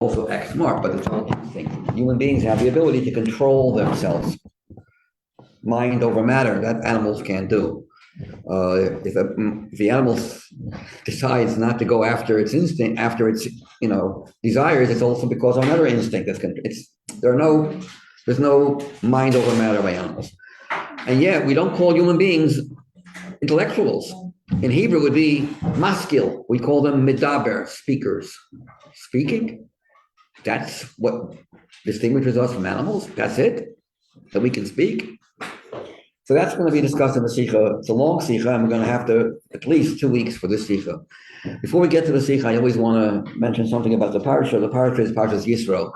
also act smart, but it's all instinct. Human beings have the ability to control themselves, mind over matter, that animals can't do. If the animal decides not to go after its instinct, after its desires, it's also because of another instinct there's no mind over matter by animals. And yet we don't call human beings intellectuals. In Hebrew, it would be maskil. We call them medaber, speakers. Speaking, that's what distinguishes us from animals. That's it, that we can speak. So that's going to be discussed in the Sicha. It's a long Sicha, and we're going to have at least 2 weeks for this Sicha. Before we get to the Sicha, I always want to mention something about the parsha. The parsha is Parshas Yisro.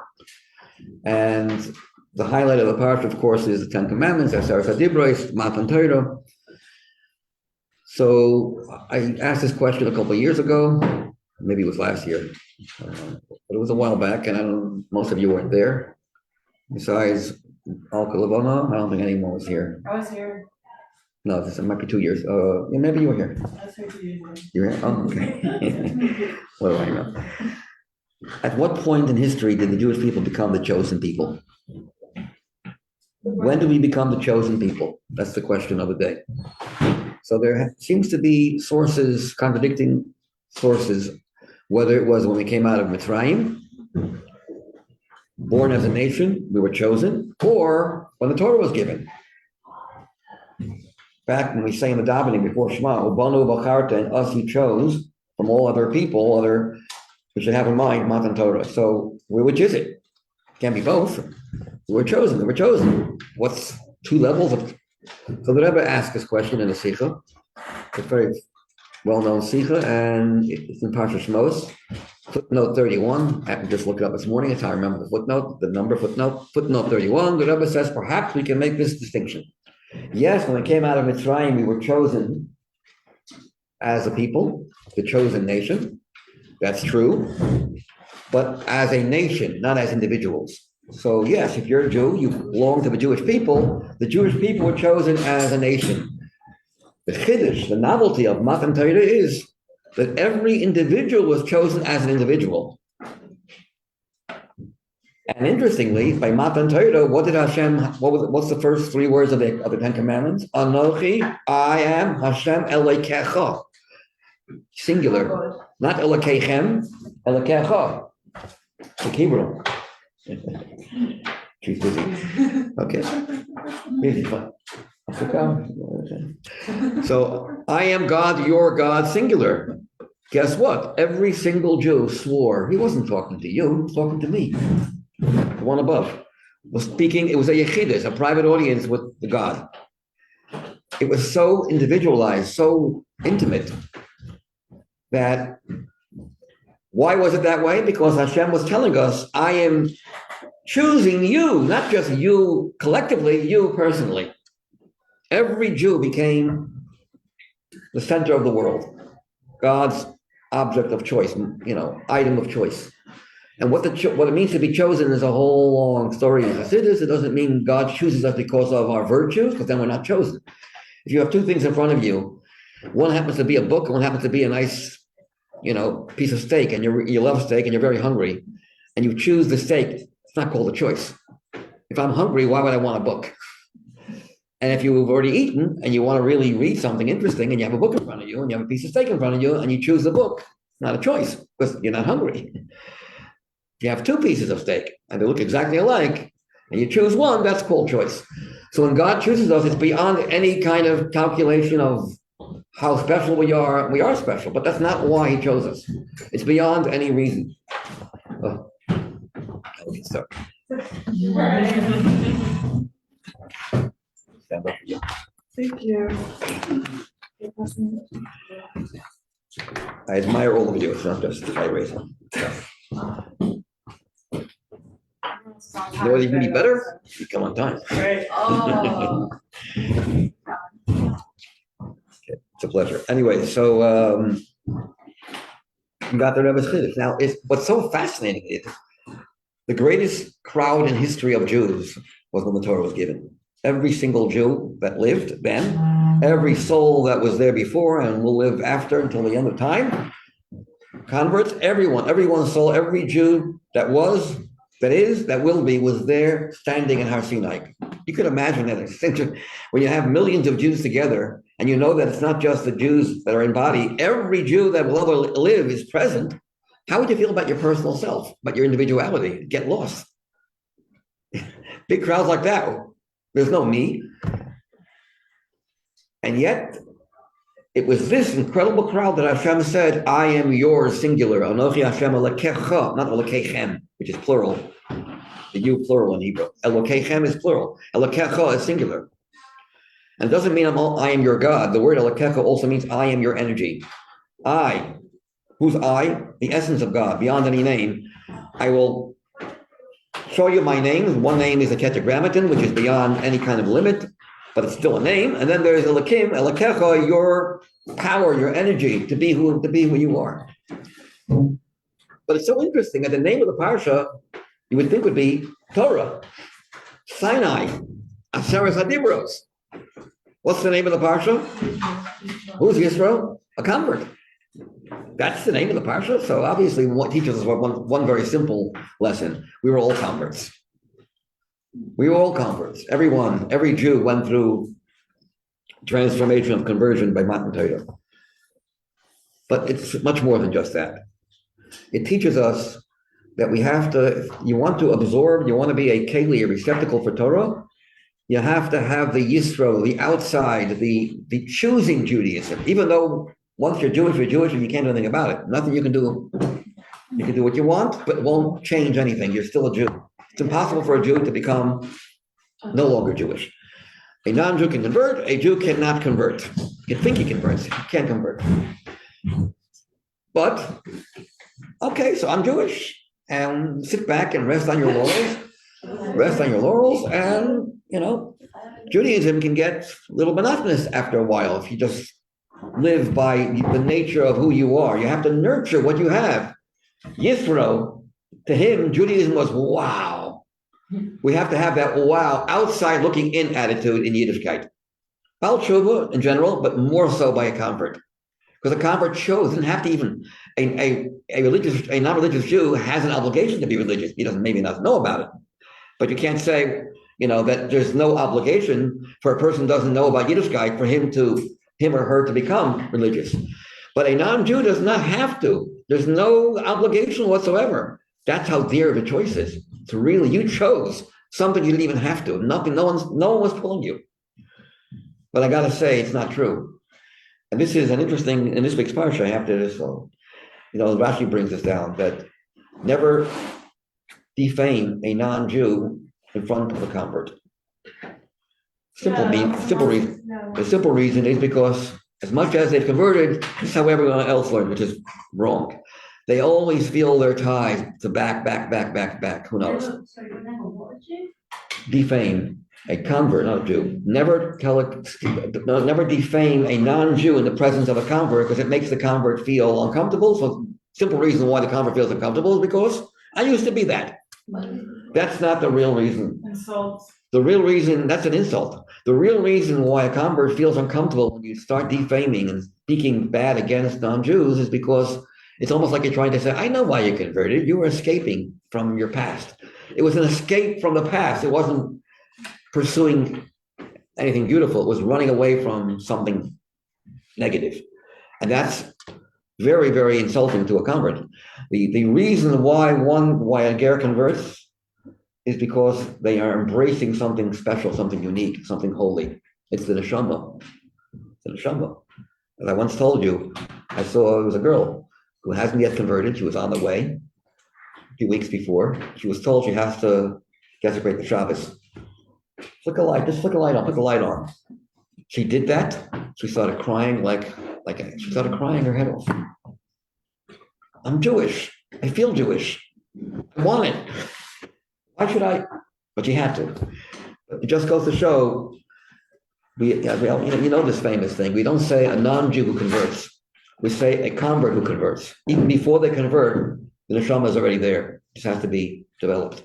And the highlight of the parsha, of course, is the Ten Commandments, Aseret HaDibros, Matan Torah. So I asked this question a couple of years ago, maybe it was last year, but it was a while back, and most of you weren't there. Besides Al Kalavana, I don't think anyone was here. I was here. No, it might be 2 years. Maybe you were here. I was here 2 years ago. You were here? Oh, okay. What do I know? At what point in history did the Jewish people become the chosen people? When do we become the chosen people? That's the question of the day. So there seems to be contradicting sources, whether it was when we came out of Mitzrayim, born as a nation, we were chosen, or when the Torah was given. Back when we say in the davening before Shema, Ubanu Bacharta, and us he chose from all other people, we should have in mind Matan Torah. So which is it? Can't be both. We were chosen. What's 2 levels of? So the Rebbe asked this question in the Sicha. It's a very well-known Sicha, and it's in Parsha Shmos, footnote 31. I just looked it up this morning. It's how I remember the footnote, footnote 31. The Rebbe says perhaps we can make this distinction. Yes, when we came out of Mitzrayim, we were chosen as a people, the chosen nation. That's true, but as a nation, not as individuals. So yes, if you're a Jew, you belong to the Jewish people. The Jewish people were chosen as a nation. The chiddush, the novelty of Matan Torah is that every individual was chosen as an individual. And interestingly, by Matan Torah, what did Hashem? What's the first 3 words of the Ten Commandments? Anochi, I am Hashem Elokecha. Singular, not Elokechem, Elokecha. Like Hebrew. She's busy. Okay. Busy, fun. So I am God, your God, singular. Guess what? Every single Jew swore he wasn't talking to you, he was talking to me. The one above was speaking. It was a yechidus, a private audience with the God. It was so individualized, so intimate, that why was it that way? Because Hashem was telling us, I am choosing you, not just you collectively, you personally. Every Jew became the center of the world, God's object of choice, item of choice. And what it means to be chosen is a whole long story in Hasidus. It doesn't mean God chooses us because of our virtues, because then we're not chosen. If you have 2 things in front of you, one happens to be a book, and one happens to be a nice, piece of steak, and you love steak and you're very hungry, and you choose the steak, it's not called a choice. If I'm hungry, why would I want a book? And if you've already eaten and you want to really read something interesting, and you have a book in front of you, and you have a piece of steak in front of you, and you choose the book, it's not a choice because you're not hungry. If you have 2 pieces of steak and they look exactly alike, and you choose one, that's called choice. So when God chooses us, it's beyond any kind of calculation of how special we are. We are special, but that's not why he chose us. It's beyond any reason. Oh. Okay, so. Stand up for you. Thank you. I admire all of you. It's not just I raise them. You know what you can be better? You come on time. Right. Oh. Okay, it's a pleasure. Anyway, so you got the Rebbe's Chiddush. Now, what's so fascinating is the greatest crowd in history of Jews was when the Torah was given. Every single Jew that lived then, every soul that was there before and will live after until the end of time, Converts, everyone's soul, every Jew that was, that is, that will be, was there standing in Har Sinai. You could imagine that when you have millions of Jews together, and you know that it's not just the Jews that are in body, every Jew that will ever live is present. How would you feel about your personal self, about your individuality? Get lost. Big crowds like that, there's no me. And yet, it was this incredible crowd that Hashem said, I am yours, singular. Anochi Hashem Elokecha, not Elokechem, which is plural. The you plural in Hebrew. Elokechem is plural. Elokecha is singular. And it doesn't mean I am your God. The word Elokecha also means I am your energy. I. Who's I? The essence of God, beyond any name. I will show you my names. One name is a tetragrammaton, which is beyond any kind of limit, but it's still a name. And then there's Elokim, Elokecha, your power, your energy to be who you are. But it's so interesting that the name of the parsha you would think would be Torah, Sinai, Aseret HaDibros. What's the name of the parsha? Who's Yisro? A convert. That's the name of the parsha. So obviously, what teaches us one very simple lesson: we were all converts. We were all converts. Every Jew went through transformation of conversion by Matan Torah. But it's much more than just that. It teaches us that we have to, if you want to absorb, you want to be a keli, a receptacle for Torah, you have to have the Yisro, the outside, the choosing Judaism. Even though once you're Jewish, and you can't do anything about it. Nothing you can do. You can do what you want, but it won't change anything. You're still a Jew. It's impossible for a Jew to become no longer Jewish. A non-Jew can convert, a Jew cannot convert. You think he converts, he can't convert. But, okay, so I'm Jewish, and sit back and rest on your laurels, and, Judaism can get a little monotonous after a while if you just live by the nature of who you are. You have to nurture what you have. Yisro, to him, Judaism was wow. We have to have that wow, outside looking in attitude in Yiddishkeit. Bal Tshuva in general, but more so by a convert. Because a convert doesn't have to even, a non-religious Jew has an obligation to be religious. He doesn't maybe not know about it. But you can't say, that there's no obligation for a person who doesn't know about Yiddishkeit for him or her to become religious. But a non-Jew does not have to. There's no obligation whatsoever. That's how dear of a choice is. So really, you chose something you didn't even have to. Nothing. No one was pulling you. But I got to say, it's not true. And this is an interesting, in this week's parsha, after this, Rashi brings us down that never defame a non-Jew in front of a convert. Simple reason. The simple reason is because as much as they've converted, this is how everyone else learned, which is wrong. They always feel their ties to back. Who knows? Defame a convert, not a Jew. Never defame a non-Jew in the presence of a convert because it makes the convert feel uncomfortable. So simple reason why the convert feels uncomfortable is because I used to be that. That's not the real reason. Insults. The real reason, that's an insult. The real reason why a convert feels uncomfortable when you start defaming and speaking bad against non-Jews is because it's almost like you're trying to say, I know why you converted. You were escaping from your past. It was an escape from the past. It wasn't pursuing anything beautiful. It was running away from something negative. And that's very, very insulting to a convert. The reason why a ger converts is because they are embracing something special, something unique, something holy. It's the neshama. It's the neshama. As I once told you, it was a girl who hasn't yet converted. She was on the way a few weeks before. She was told she has to desecrate the Shabbos. Flick a light on, put the light on. She did that. She started crying she started crying her head off. I'm Jewish. I feel Jewish. I want it. Why should I? But she had to. It just goes to show, this famous thing. We don't say a non-Jew who converts. We say a convert who converts. Even before they convert, the neshama is already there. It just has to be developed.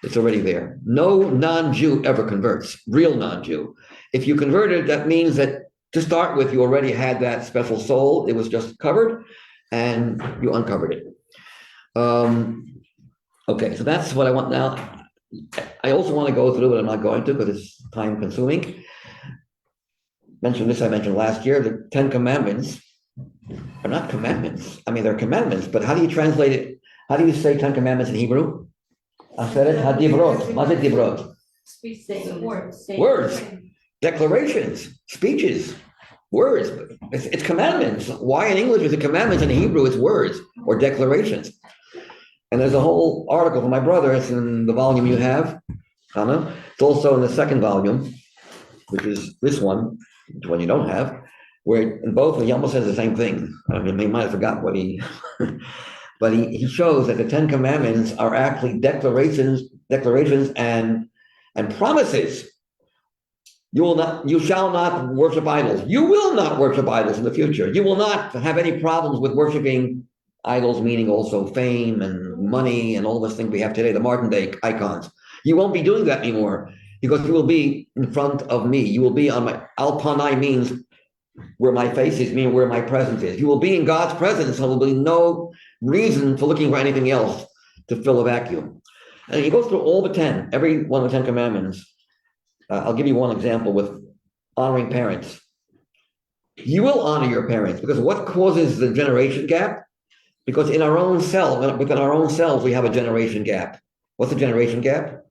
It's already there. No non-Jew ever converts, real non-Jew. If you converted, that means that to start with, you already had that special soul. It was just covered. and you uncovered it. Okay, so that's what I want now. I also want to go through, but I'm not going to because it's time consuming. I mentioned last year, the 10 Commandments are not commandments. I mean, they're commandments, but how do you translate it? How do you say 10 Commandments in Hebrew? I said it, hadivrot. What is divrot? Words, declarations, speeches, words. It's commandments. Why in English is it commandments? In Hebrew, it's words or declarations. And there's a whole article from my brother. It's in the volume you have, Hannah. It's also in the second volume, which is this one, the one you don't have, where in both he almost says the same thing. I mean, he might have forgotten what he, but he shows that the 10 Commandments are actually declarations and promises. You shall not worship idols. You will not worship idols in the future. You will not have any problems with worshiping idols, meaning also fame and money and all those things we have today, the modern day icons. You won't be doing that anymore because you will be in front of me. You will be on my, alpanai means where my face is, meaning where my presence is. You will be in God's presence, so there will be no reason for looking for anything else to fill a vacuum. And he goes through all the 10, every one of the 10 Commandments. I'll give you one example with honoring parents. You will honor your parents because what causes the generation gap? Because in our own self, within our own selves, we have a generation gap. What's the generation gap?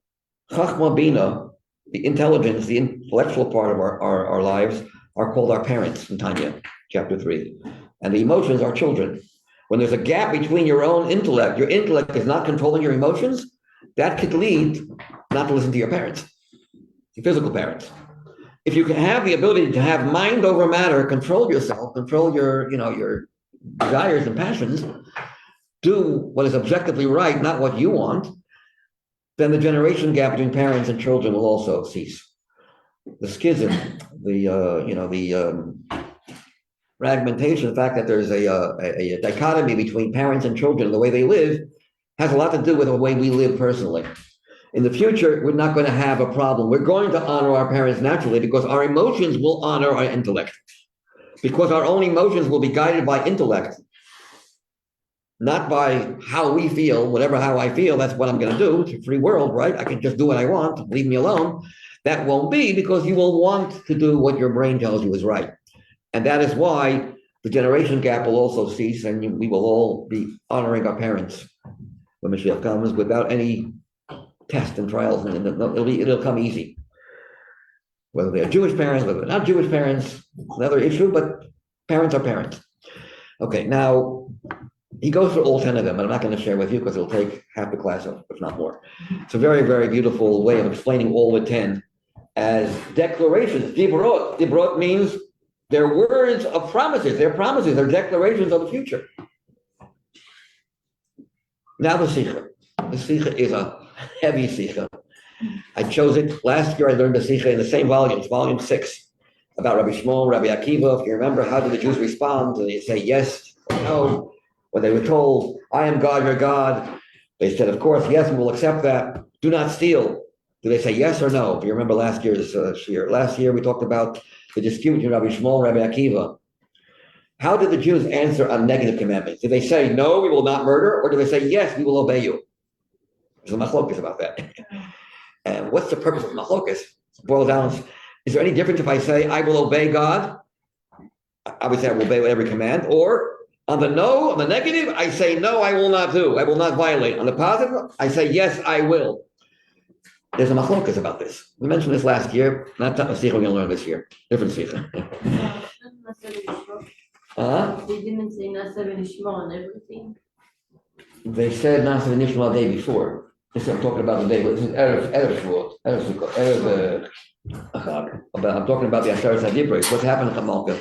Chachma Bina, the intelligence, the intellectual part of our lives, are called our parents in Tanya, chapter 3. And the emotions are children. When there's a gap between your own intellect, your intellect is not controlling your emotions, that could lead not to listen to your parents, your physical parents. If you can have the ability to have mind over matter, control yourself, control your desires and passions, do what is objectively right, not what you want, then the generation gap between parents and children will also cease. The schism, the fragmentation, the fact that there's a dichotomy between parents and children, the way they live, has a lot to do with the way we live personally. In the future, we're not going to have a problem. We're going to honor our parents naturally because our emotions will honor our intellect. Because our own emotions will be guided by intellect, not by how we feel. How I feel, that's what I'm going to do. It's a free world, right? I can just do what I want, leave me alone. That won't be because you will want to do what your brain tells you is right. And that is why the generation gap will also cease and we will all be honoring our parents when Mashiach comes without any tests and trials. And it'll come easy. Whether they're Jewish parents, whether they're not Jewish parents, another issue, but parents are parents. Okay, now he goes through all 10 of them, and I'm not going to share with you because it'll take half the class, if not more. It's a very, very beautiful way of explaining all the 10 as declarations. Dibrot. Dibrot means they're words of promises. They're promises. They're declarations of the future. Now the Sicha. The Sicha is a heavy Sicha. I chose it. Last year I learned the Sicha in the same volume, volume 6, about Rabbi Shmuel, Rabbi Akiva. If you remember, how did the Jews respond? Did they say yes or no? When they were told, I am God, your God, they said, of course, yes, we will accept that. Do not steal. Do they say yes or no? If you remember last year's year. Last year we talked about the dispute between Rabbi Shmuel and Rabbi Akiva. How did the Jews answer on negative commandments? Did they say, no, we will not murder? Or did they say, yes, we will obey you? There's a machlokas about that. And what's the purpose of machlokas? Boil down, is there any difference if I say, I will obey God? I would say I will obey every command. Or on the negative, I say, no, I will not do. I will not violate. On the positive, I say, yes, I will. There's a machlokas about this. We mentioned this last year. Not a sikha we're going to learn this year. Different sikha. They didn't say Nasa v'nishma on everything. They said Nasa v'nishma the day before. This I'm talking about the day. This is Erev Shvat. I'm talking about the Asher Sadibra. What's happened to Chamalka?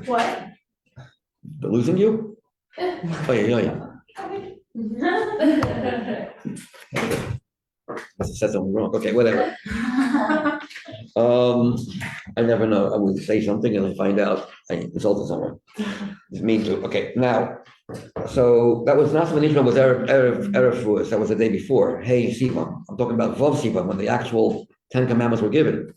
What? They're losing you? Oh, yeah. I said something wrong. Okay, whatever. I never know. I would say something and I find out I insulted someone. It's mean to. Okay, now, so that was Nasa V'nishma was Erev Shavuos. That was the day before. Hey, Siva. I'm talking about Vav Siva, when the actual 10 Commandments were given.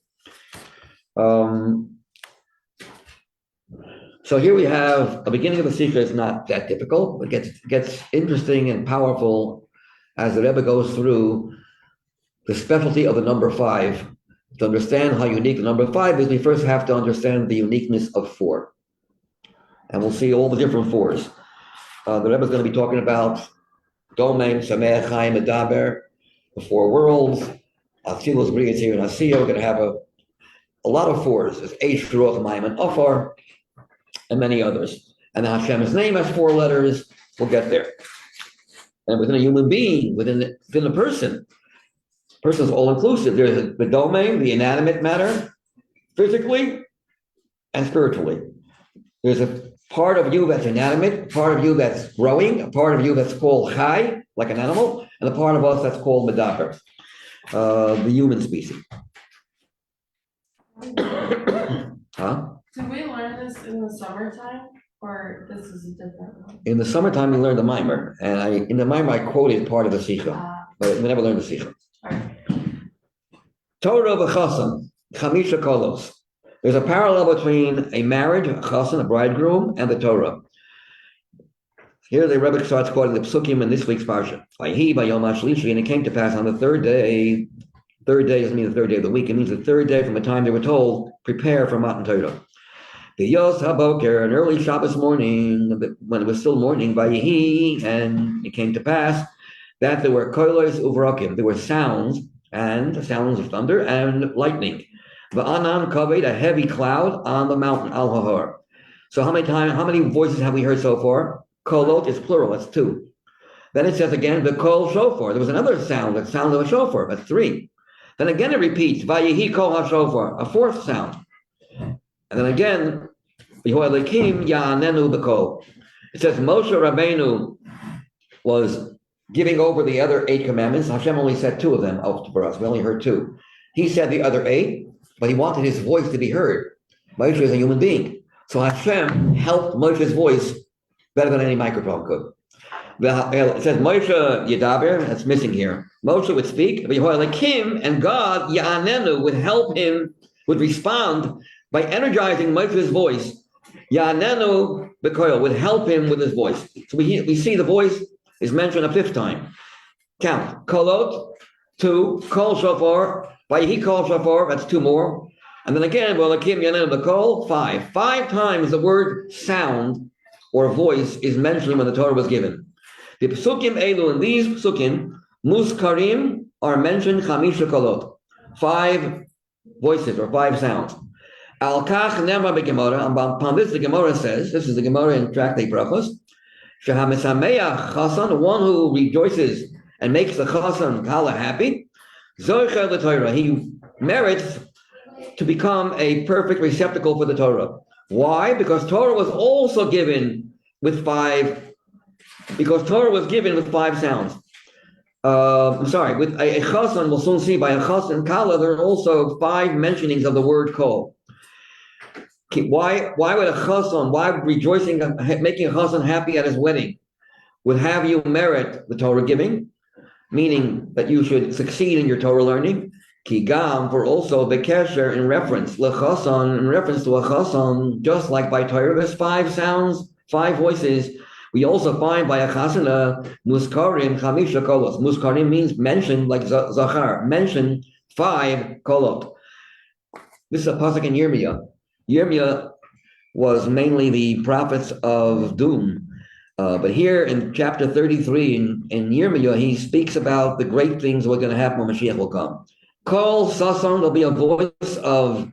So here we have a beginning of the Sikha is not that difficult, but gets interesting and powerful as the Rebbe goes through the specialty of the number 5. To understand how unique the number 5 is, we first have to understand the uniqueness of 4. And we'll see all the different 4s. The Rebbe is going to be talking about Domain, Sameach, Chaim, Medaber, the 4 worlds, Atzilus, Bria, Tzir, and Asiya. We're going to have a lot of 4s. There's Eish, Ruach, Mayim, and Afar, and many others. And Hashem's name has 4 letters. We'll get there. And within a human being, within a person is all-inclusive. There's the domain, the inanimate matter, physically and spiritually. There's a part of you that's inanimate, part of you that's growing, a part of you that's called chai, like an animal, and a part of us that's called medaber, the human species. Huh? Did we learn this in the summertime, or this is a different one? In the summertime, we learned the mimer, and in the mimer, I quoted part of the Sicha, but we never learned the Sicha. Torah v'chasan, chamisha kolos. There's a parallel between a marriage, a chasan, a bridegroom, and the Torah. Here the Rebbe starts quoting the psukim in this week's parsha. Vayhi bayom hashlishi, and it came to pass on the 3rd day. 3rd day doesn't mean the 3rd day of the week. It means the 3rd day from the time they were told, prepare for Matan Torah. V'yos haboker, an early Shabbos morning, when it was still morning, vayhi, and it came to pass that there were kolos uvrakim, there were sounds of thunder and lightning. Va'anan kaved, a heavy cloud on the mountain, al hahar. So how many voices have we heard so far? Kolot is plural, that's 2. Then it says again, the kol shofar. There was another sound, the sound of a shofar, that's 3. Then again it repeats, vayehi kol ha-shofar, a 4th sound. And then again, Yehoiakim ya'anenu b'kol. It says Moshe Rabbeinu was giving over the other 8 commandments. Hashem only said 2 of them out for us. We only heard 2. He said the other 8, but he wanted his voice to be heard. Moshe is a human being. So Hashem helped Moshe's voice better than any microphone could. It says Moshe Yedaber, that's missing here. Moshe would speak, Yehoiakim, and God, Ya'anenu, would help him, would respond by energizing Moshe's voice. Ya'anenu b'koil, would help him with his voice. So we see the voice is mentioned a 5th time. Count. Kolot, 2. Kol shofar. Vayehi kol shofar, that's 2 more. And then again, Yehoiakim Ya'anenu b'kol, 5. 5 times the word sound or voice is mentioned when the Torah was given. The psukim elu, and these psukim, muskarim, are mentioned chamisha kolot, 5 voices or 5 sounds. Al kach nemar b'gemara, and upon this the Gemara says, this is the Gemara in Tractate Brachos, shehamisameach chasan, one who rejoices and makes the chasan kala happy, zoicher the Torah, he merits to become a perfect receptacle for the Torah. Why? Because Torah was also given with 5. Because Torah was given with 5 sounds. With a chasan, we'll soon see by a chasan kala, there are also 5 mentionings of the word kol. Why would a chasan, why rejoicing, making a chasan happy at his wedding would have you merit the Torah giving, meaning that you should succeed in your Torah learning. Kigam, for also bekesher, in reference, lechasan, in reference to a chasan, just like by Torah, there's 5 sounds, 5 voices. We also find by a chasana, muskarim chamisha kolos. Muskarim means mentioned, like zachar, mentioned 5 kolot. This is a pasuk in Yirmiyah. Yirmiyah was mainly the prophets of doom. But here in chapter 33 in Yirmiyah, he speaks about the great things that are going to happen when Mashiach will come. Kol sasan, there'll be a voice of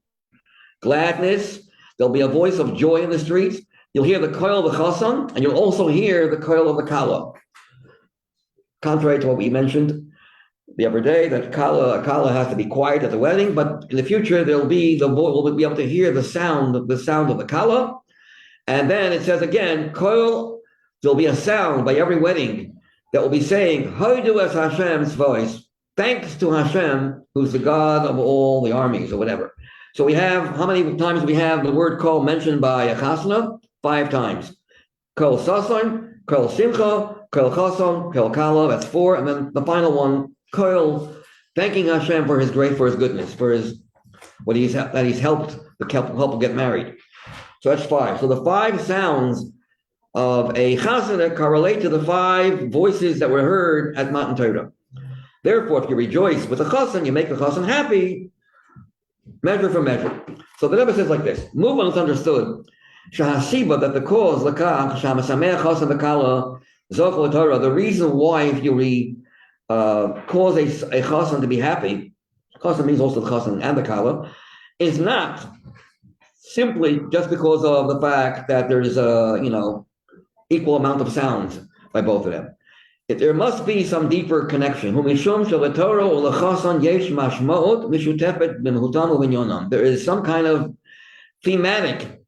gladness. There'll be a voice of joy in the streets. You'll hear the koil of the chasan, and you'll also hear the koil of the kala. Contrary to what we mentioned the other day, that kala has to be quiet at the wedding, but in the future we'll be able to hear the sound of the kala. And then it says again, koil, there'll be a sound by every wedding that will be saying, Hodu es Hashem's voice, thanks to Hashem, who's the God of all the armies, or whatever. So we have, how many times we have the word kol mentioned by a chasana? 5 times. Kol sason, kol simcha, kol chason, kol kala, that's 4. And then the final one, kol, thanking Hashem for his grace, for his goodness, for his, that he's helped the couple get married. So that's 5. So the 5 sounds of a chasana correlate to the 5 voices that were heard at Matan Torah. Therefore, if you rejoice with a chasan, you make the chasan happy, measure for measure. So the Rebbe says like this: Movement is understood. Shahasiba, that the cause, lakach, shamasameh chasan v'kala, zoch Torah, the reason why if you cause a chasan to be happy, chasan means also the chasan and the kala, is not simply just because of the fact that there's a equal amount of sounds by both of them. There must be some deeper connection. There is some kind of thematic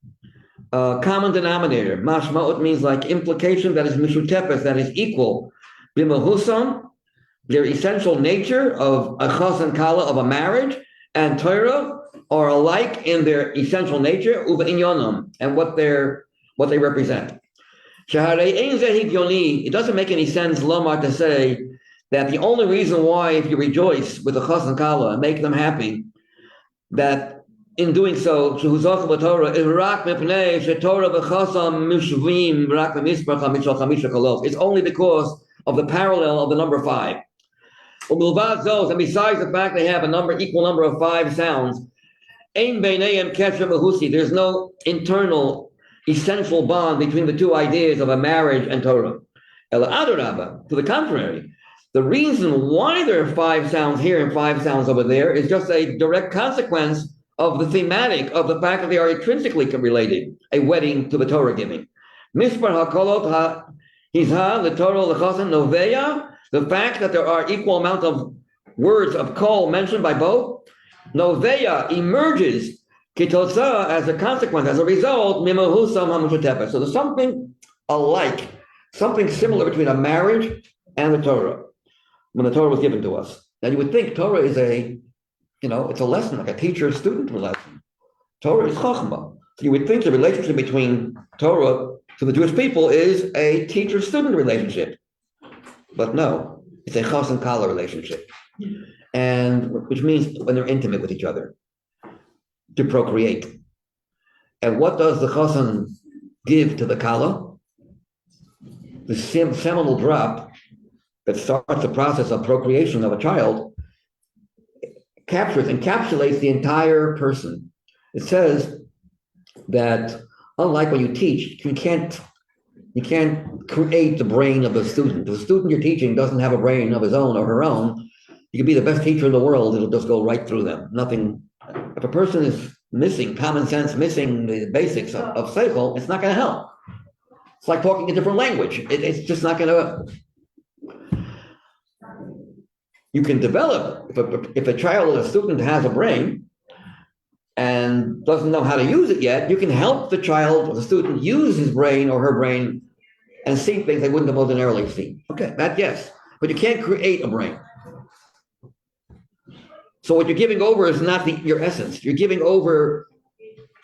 common denominator. Mashmaot means like implication that is mishutepet, that is equal. B'mehusam, their essential nature of a chas and kala, of a marriage, and Torah are alike in their essential nature, uva inyonam, and what they represent. It doesn't make any sense, Lomar, to say that the only reason why, if you rejoice with the chas and kala and make them happy, that in doing so, is it's only because of the parallel of the number 5. And besides the fact they have equal number of 5 sounds, there's no internal essential bond between the 2 ideas of a marriage and Torah. To the contrary, the reason why there are 5 sounds here and 5 sounds over there is just a direct consequence of the thematic of the fact that they are intrinsically related, a wedding to the Torah giving. Mispar hakolot hizha the Torah lechasan noveya, the fact that there are equal amount of words of kol mentioned by both, noveya emerges kitotza as a consequence, as a result, mimahusam hamushatepa. So there's something alike, something similar between a marriage and the Torah, when the Torah was given to us. Now you would think Torah is it's a lesson, like a teacher-student lesson. Torah is chachma. So you would think the relationship between Torah to the Jewish people is a teacher-student relationship. But no, it's a chas and kala relationship. And which means when they're intimate with each other, to procreate. And what does the chasan give to the kala? The seminal drop that starts the process of procreation of a child encapsulates the entire person. It says that unlike when you teach, you can't create the brain of the student. The student you're teaching doesn't have a brain of his own or her own. You can be the best teacher in the world, it'll just go right through them. Nothing. If a person is missing common sense, missing the basics of seichel, it's not going to help. It's like talking a different language. It's just not going to. You can develop, if a child or a student has a brain and doesn't know how to use it yet, you can help the child or the student use his brain or her brain and see things they wouldn't have ordinarily seen. Okay, that yes, but you can't create a brain. So what you're giving over is not your essence. You're giving over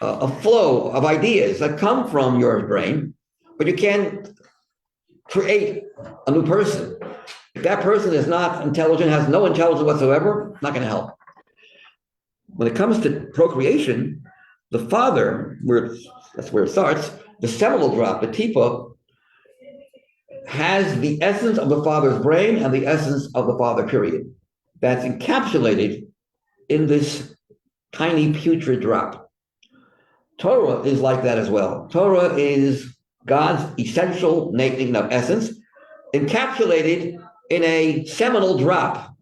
a flow of ideas that come from your brain, but you can't create a new person. If that person is not intelligent, has no intelligence whatsoever, not going to help. When it comes to procreation, the father, that's where it starts, the seminal drop, the tipa, has the essence of the father's brain and the essence of the father, period. That's encapsulated in this tiny putrid drop. Torah is like that as well. Torah is God's essential essence, encapsulated in a seminal drop.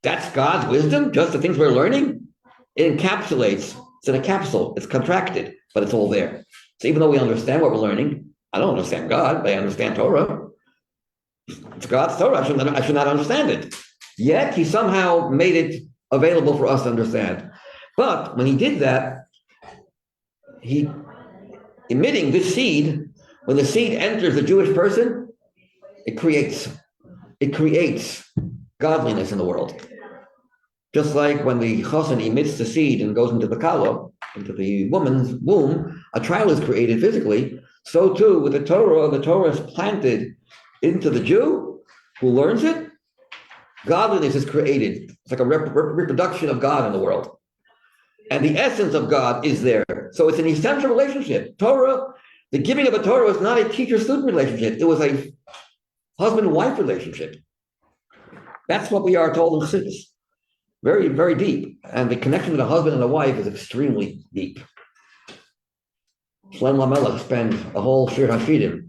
That's God's wisdom, just the things we're learning. It encapsulates, it's in a capsule, it's contracted, but it's all there. So even though we understand what we're learning, I don't understand God, but I understand Torah. It's God's Torah, I should not understand it. Yet he somehow made it available for us to understand. But when he did that, he emitting this seed, when the seed enters the Jewish person, it creates godliness in the world. Just like when the chosin emits the seed and goes into the kala, into the woman's womb, a child is created physically, so too with the Torah is planted into the Jew who learns it, godliness is created. It's like a reproduction of God in the world. And the essence of God is there. So it's an essential relationship. Torah, the giving of a Torah was not a teacher-student relationship. It was a husband-wife relationship. That's what we are told in Sichos. Very, very deep. And the connection with a husband and a wife is extremely deep. Shlomo HaMelech spent a whole Shir Hashidim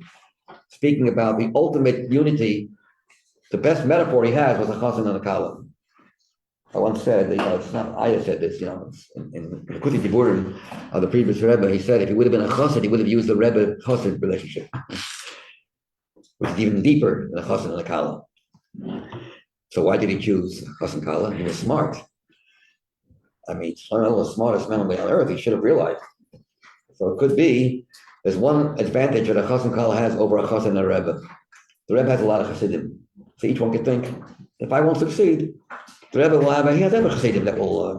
speaking about the ultimate unity. The best metaphor he has was a chassan and a kala. I once said, it's not I that said this, in the Kuti Diburim of the previous Rebbe, he said if he would have been a chassan, he would have used the Rebbe chassan relationship, which is even deeper than a chassan and a kala. So why did he choose chassan kala? He was smart. I mean, Shlomo was the smartest man on the earth. He should have realized. So it could be there's one advantage that a chassan kala has over a chassan and a Rebbe. The Rebbe has a lot of chassidim, so each one could think, if I won't succeed, the Rebbe will have, he has other chassidim that will,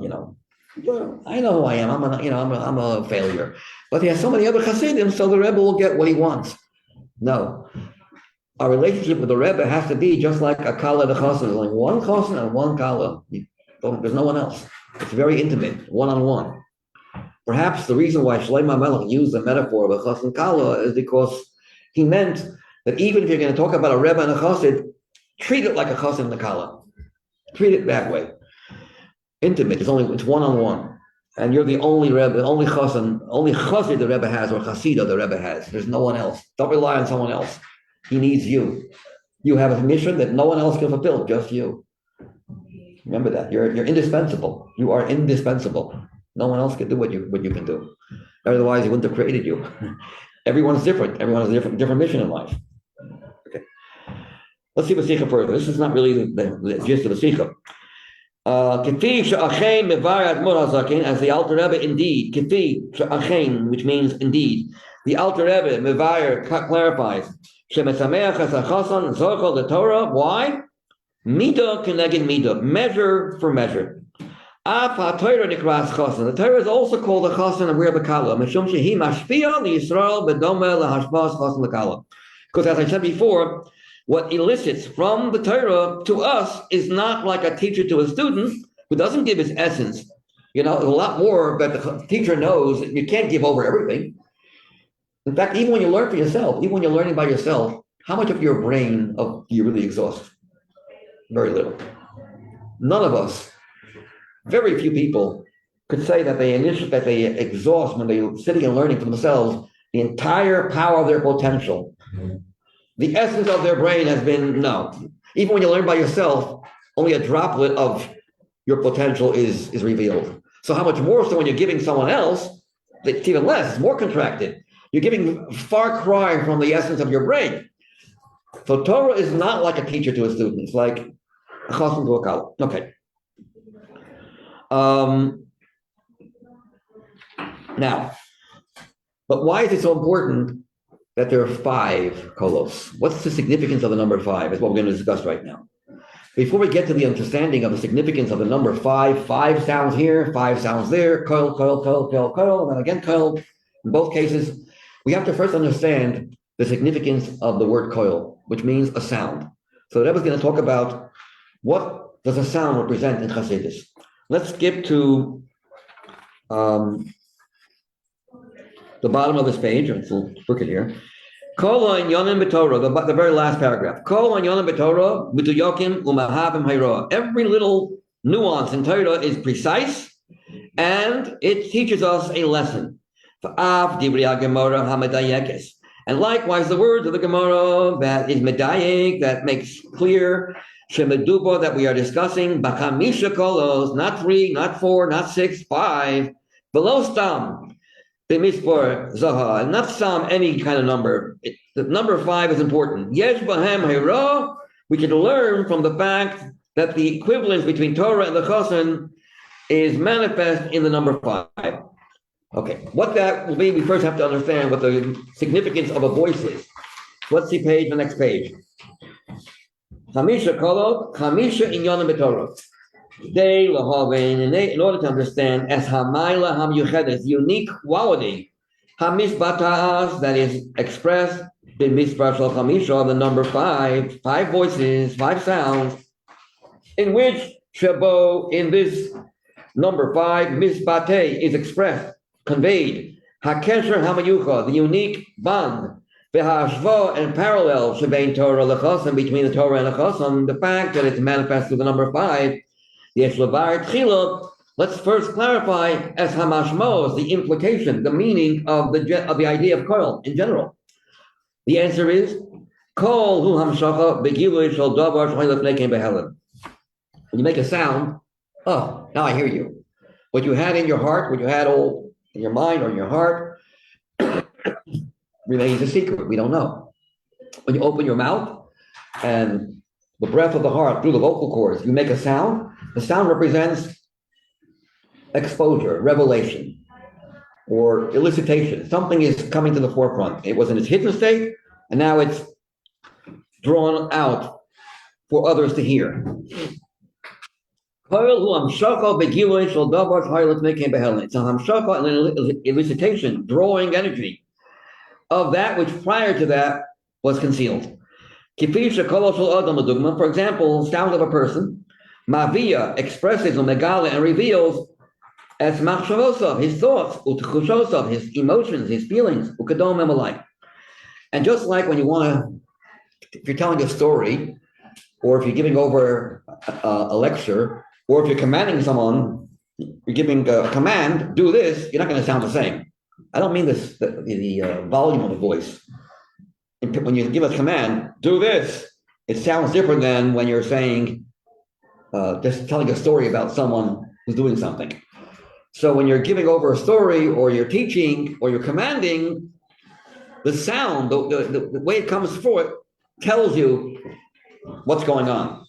I know who I am. I'm a failure. But he has so many other chassidim, so the Rebbe will get what he wants. No. Our relationship with the Rebbe has to be just like a kala and a chassan. There's only one chassan and one kala. There's no one else. It's very intimate, one-on-one. Perhaps the reason why Shlomo HaMelech used the metaphor of a chassan kala is because he meant that even if you're going to talk about a Rebbe and a chassid, treat it like a chassid and a kala. Treat it that way. Intimate. It's one-on-one. And you're the only Rebbe, the only chassid the Rebbe has, or chasida the Rebbe has. There's no one else. Don't rely on someone else. He needs you. You have a mission that no one else can fulfill, just you. Remember that. You're indispensable. You are indispensable. No one else can do what you can do. Otherwise, he wouldn't have created you. Everyone's different. Everyone has a different mission in life. Okay. Let's see the Sicha further. This is not really the gist of the Sicha. As the Alter Rebbe indeed, which means indeed, the Alter Rebbe Mevayer clarifies, the Torah. Why? Midah keneged midah, measure for measure. The Torah is also called the chassan of Rebbe Kala, because as I said before, what elicits from the Torah to us is not like a teacher to a student who doesn't give his essence. There's a lot more that the teacher knows. You can't give over everything. In fact, even when you learn for yourself, even when you're learning by yourself, how much of your brain do you really exhaust? Very little. None of us, very few people, could say that they exhaust when they're sitting and learning for themselves the entire power of their potential. The essence of their brain has been, no. Even when you learn by yourself, only a droplet of your potential is revealed. So how much more so when you're giving someone else, it's even less, it's more contracted. You're giving far cry from the essence of your brain. So Torah is not like a teacher to a student. It's like a chassan to a kala. Okay. Now, but why is it so important that there are 5 kolos? What's the significance of the number 5? That's what we're going to discuss right now. Before we get to the understanding of the significance of the number 5, 5 sounds here, 5 sounds there, koil, koil, koil, koil, koil, and then again koil. In both cases, we have to first understand the significance of the word koil, which means a sound. So the Rebbe is going to talk about what does a sound represent in Chassidus. Let's skip to the bottom of this page. It's a little crooked here. Kol ha'inyanim b'Torah, the very last paragraph. Kol ha'inyanim b'Torah b'tuyokim u'mahavim hayroah. Every little nuance in Torah is precise, and it teaches us a lesson. V'af divrei ha'gemara ha'medayekes. And likewise, the words of the Gemara that is medayek, that makes clear, shemedubo, that we are discussing, b'chamisha kolos, not 3, not 4, not 6, 5, below stam, b'mispor zaha, not some any kind of number. The number 5 is important. Yesh b'hem hayro, we can learn from the fact that the equivalence between Torah and the chassan is manifest in the number 5. Okay, what that will be, we first have to understand what the significance of a voice is. Let's see the next page. Chamisha kolot, chamisha inyanim b'Torah. They lahavein, in order to understand as hamayla hamyuchedes, unique quality, hamisbatas, that is expressed in mispar shel chamisha, the number 5, 5 voices, 5 sounds, in which shabo, in this Number 5, misbate is expressed, conveyed. Hakesher hamayucha, the unique bond. V'hashva and parallel shebein Torah lechasan, between the Torah and lechasan, the fact that it's manifest through the number 5. Yesh levar tchila. Let's first clarify as hamashmos, the implication, the meaning of the idea of kol in general. The answer is kol hu hamshacha begilui shel davar sh'hoy lefnei kein behelen. When you make a sound, oh, now I hear you. What you had in your heart, what you had all in your mind or in your heart, remains a secret. We don't know. When you open your mouth and the breath of the heart through the vocal cords, you make a sound. The sound represents exposure, revelation, or elicitation. Something is coming to the forefront. It was in its hidden state, and now it's drawn out for others to hear. It's a hamshaka, an elicitation, drawing energy of that which prior to that was concealed. For example, sound of a person, mavia expresses megala and reveals as machshavosov, his thoughts, utchushosov, his emotions, his feelings, ukadom and alike. And just like when you want to, if you're telling a story, or if you're giving over a lecture, or if you're commanding someone, you're giving a command, do this, you're not going to sound the same. I don't mean this, the volume of the voice. When you give a command, do this, it sounds different than when you're saying, just telling a story about someone who's doing something. So when you're giving over a story, or you're teaching, or you're commanding, the sound, the way it comes forth, tells you what's going on.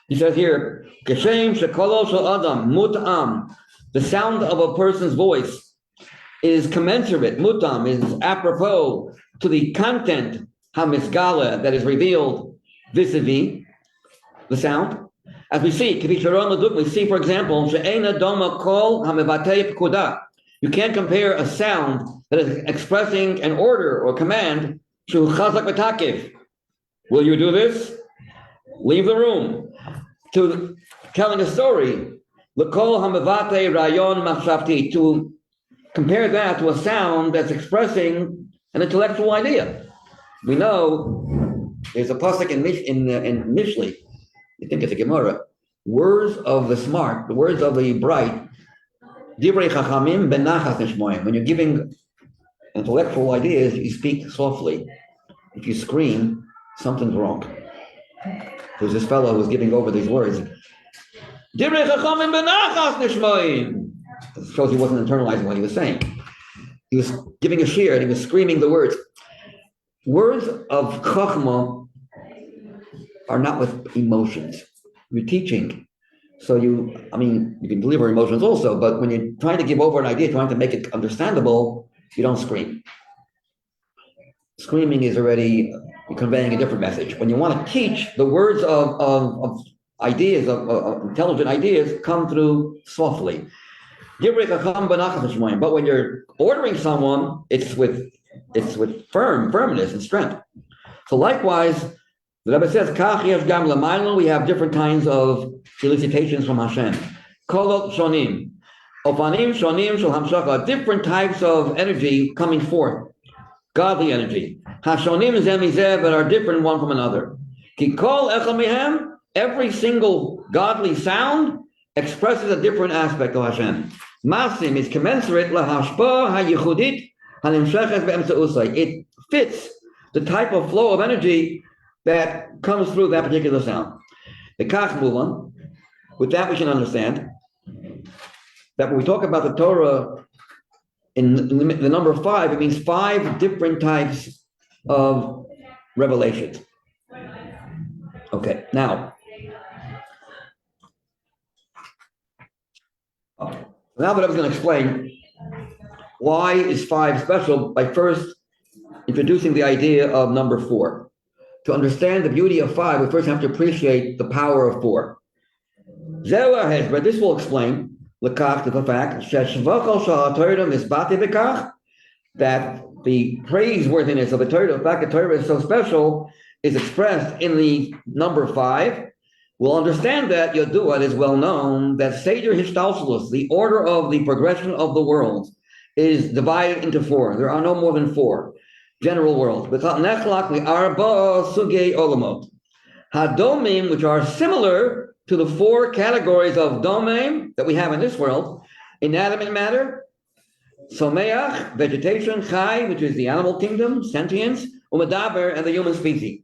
He says here, Keshem shekolo shel adam mutam, the sound of a person's voice is commensurate, mutam is apropos to the content, hamisgala, that is revealed vis-a-vis the sound. As we see, for example, you can't compare a sound that is expressing an order or command to chazak v'takiv. Will you do this? Leave the room. To telling a story, to compare that to a sound that's expressing an intellectual idea. We know there's a pasuk in Mishli, I think it's a Gemara, words of the smart, the words of the bright, divrei chachamim benachas nishmoim. When you're giving intellectual ideas, you speak softly. If you scream, something's wrong. There's this fellow who's giving over these words. Divrei chachamim benachas nishmoim. It shows he wasn't internalizing what he was saying. He was giving a shiur and he was screaming the words. Words of chachma are not with emotions. You're teaching. So you can deliver emotions also, but when you're trying to give over an idea, trying to make it understandable, you don't scream. Screaming is already conveying a different message. When you want to teach, the words of ideas, of intelligent ideas, come through softly. But when you're ordering someone, it's with firmness and strength. So likewise, the Rebbe says, we have different kinds of felicitations from Hashem. Kolot shonim. Ofanim shonim shel hamshaka. Different types of energy coming forth. Godly energy. Hashonim zeh mizeh, that are different one from another. Ki kol echad mehem, every single godly sound expresses a different aspect of Hashem. Masim is commensurate lahashpa hayichudit hanimsheches be'emtza'usay. It fits the type of flow of energy that comes through that particular sound. The kach move on. With that, we can understand that when we talk about the Torah in the number 5, it means 5 different types of revelations. Okay, now that I was going to explain why is 5 special by first introducing the idea of number 4. To understand the beauty of 5, we first have to appreciate the power of 4. But this will explain the fact that the praiseworthiness of the Torah, the fact that Torah is so special, is expressed in the number 5, We'll understand that Yodua is well known that Seder Hishtalshalos, the order of the progression of the world, is divided into four. There are no more than four general worlds. Hadomim, which are similar to the four categories of domim that we have in this world: inanimate matter, someach, vegetation, chai, which is the animal kingdom, sentience, umedaber, and the human species.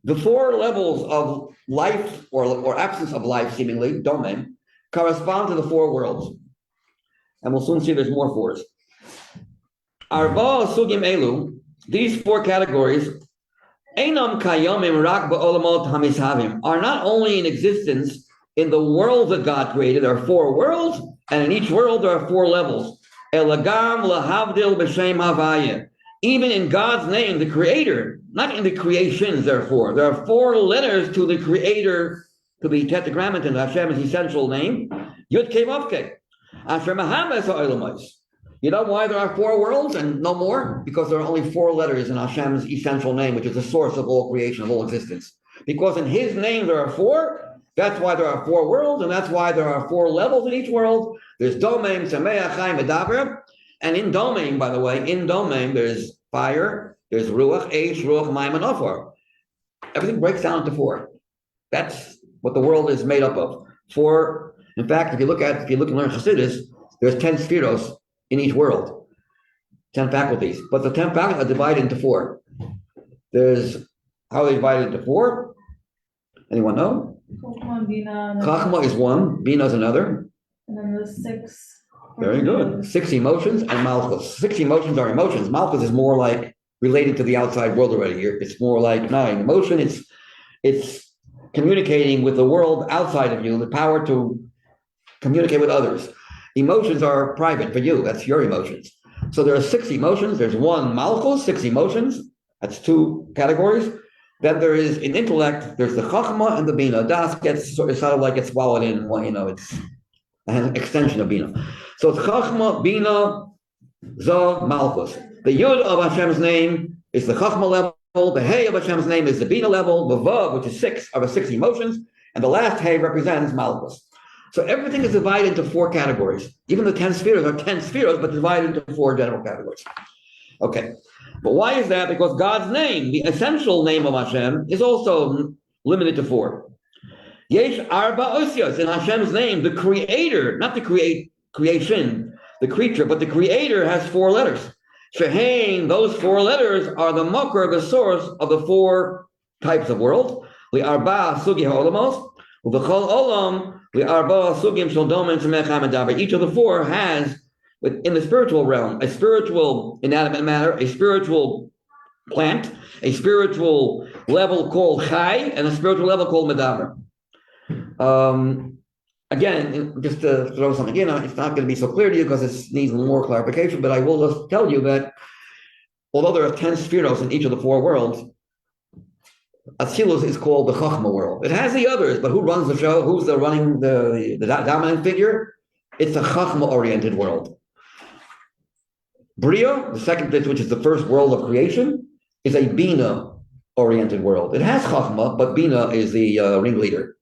The four levels of life or absence of life, seemingly, domim, correspond to the four worlds. And we'll soon see there's more fours. Arba sugim elu, these four categories, einam kayomim rak ba'olamot hamishavim, are not only in existence in the world that God created. There are four worlds, and in each world there are four levels. Elagam lahavdil b'shem havaya. Even in God's name, the Creator, not in the creations, therefore. There are four letters to the Creator, to the Tetragrammaton, Hashem's essential name. Yud Kei Vav Kei. Asher Mahames ha'olamos. You know why there are four worlds and no more? Because there are only four letters in Hashem's essential name, which is the source of all creation, of all existence. Because in His name there are four, that's why there are four worlds, and that's why there are four levels in each world. There's Domain, Sameach, Chai, Medaber. And in Domain, by the way, in Domain, there's fire, there's Ruach, Eish, Ruach, Maim, and Ophar. Everything breaks down into four. That's what the world is made up of. Four. In fact, if you look and learn Chassidus, there's 10 spheros in each world, 10 faculties. But the 10 faculties are divided into four. How are they divided into four? Anyone know? Chachma is one, Bina is another. And then the six. Very good. 6 emotions and Malchus. 6 emotions are emotions. Malchus is more like relating to the outside world already. It's more like not an emotion. It's communicating with the world outside of you, the power to communicate with others. Emotions are private for you. That's your emotions. So there are 6 emotions. There's one Malchus, 6 emotions. That's 2 categories. Then there is in intellect, there's the Chachma and the Bina. Das gets sort of like it's swallowed in, it's an extension of Bina. So it's Chachma, Bina, Zah, Malchus. The Yud of Hashem's name is the Chachma level. The Hey of Hashem's name is the Bina level. The Vav, which is 6, are the 6 emotions. And the last Hey represents Malchus. So everything is divided into 4 categories. Even the 10 spheres are 10 spheres, but divided into 4 general categories. Okay. But why is that? Because God's name, the essential name of Hashem, is also limited to 4. Yesh arba osios, in Hashem's name, the creator, not the creation, the creature, but the creator has 4 letters. Shehain, those 4 letters are the makor, the source of the 4 types of world. Li arba sugi ha'olamos, uv'chol olam, li arba sugim shel domen tzemech ha'medaber. Each of the 4 has, in the spiritual realm, a spiritual inanimate matter, a spiritual plant, a spiritual level called chai, and a spiritual level called medaber. Again, just to throw something in, it's not going to be so clear to you because it needs more clarification, but I will just tell you that although there are 10 spheros in each of the 4 worlds, Atzilus is called the Chachma world. It has the others, but who runs the show? Who's running the dominant figure? It's a Chachma-oriented world. Bria, the second place, which is the first world of creation, is a Bina-oriented world. It has Chachma, but Bina is the ringleader.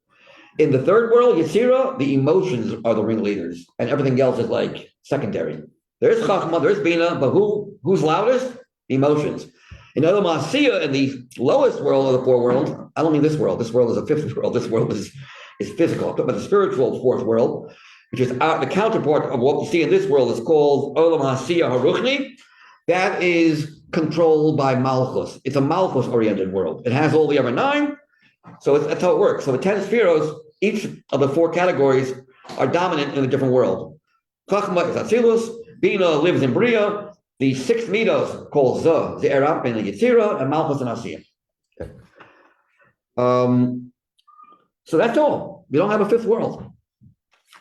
In the third world, Yetzirah, the emotions are the ringleaders, and everything else is like secondary. There's Chachma, there's Bina, but who's loudest? Emotions. In other Masiya, in the lowest world of the 4 worlds, I don't mean this world. This world is a 5th world. This world is physical. But the spiritual 4th world, which is the counterpart of what we see in this world, is called Olam Hasiya Haruchni. That is controlled by Malchus. It's a Malchus-oriented world. It has all the other 9, so that's how it works. So the 10 spheros, each of the 4 categories, are dominant in a different world. Chachma is Atzilus, Bina lives in Bria, the 6 midos called Zah, the Erap and the Yetzirah, and Malchus and Asiyah. Okay. So that's all. We don't have a 5th world.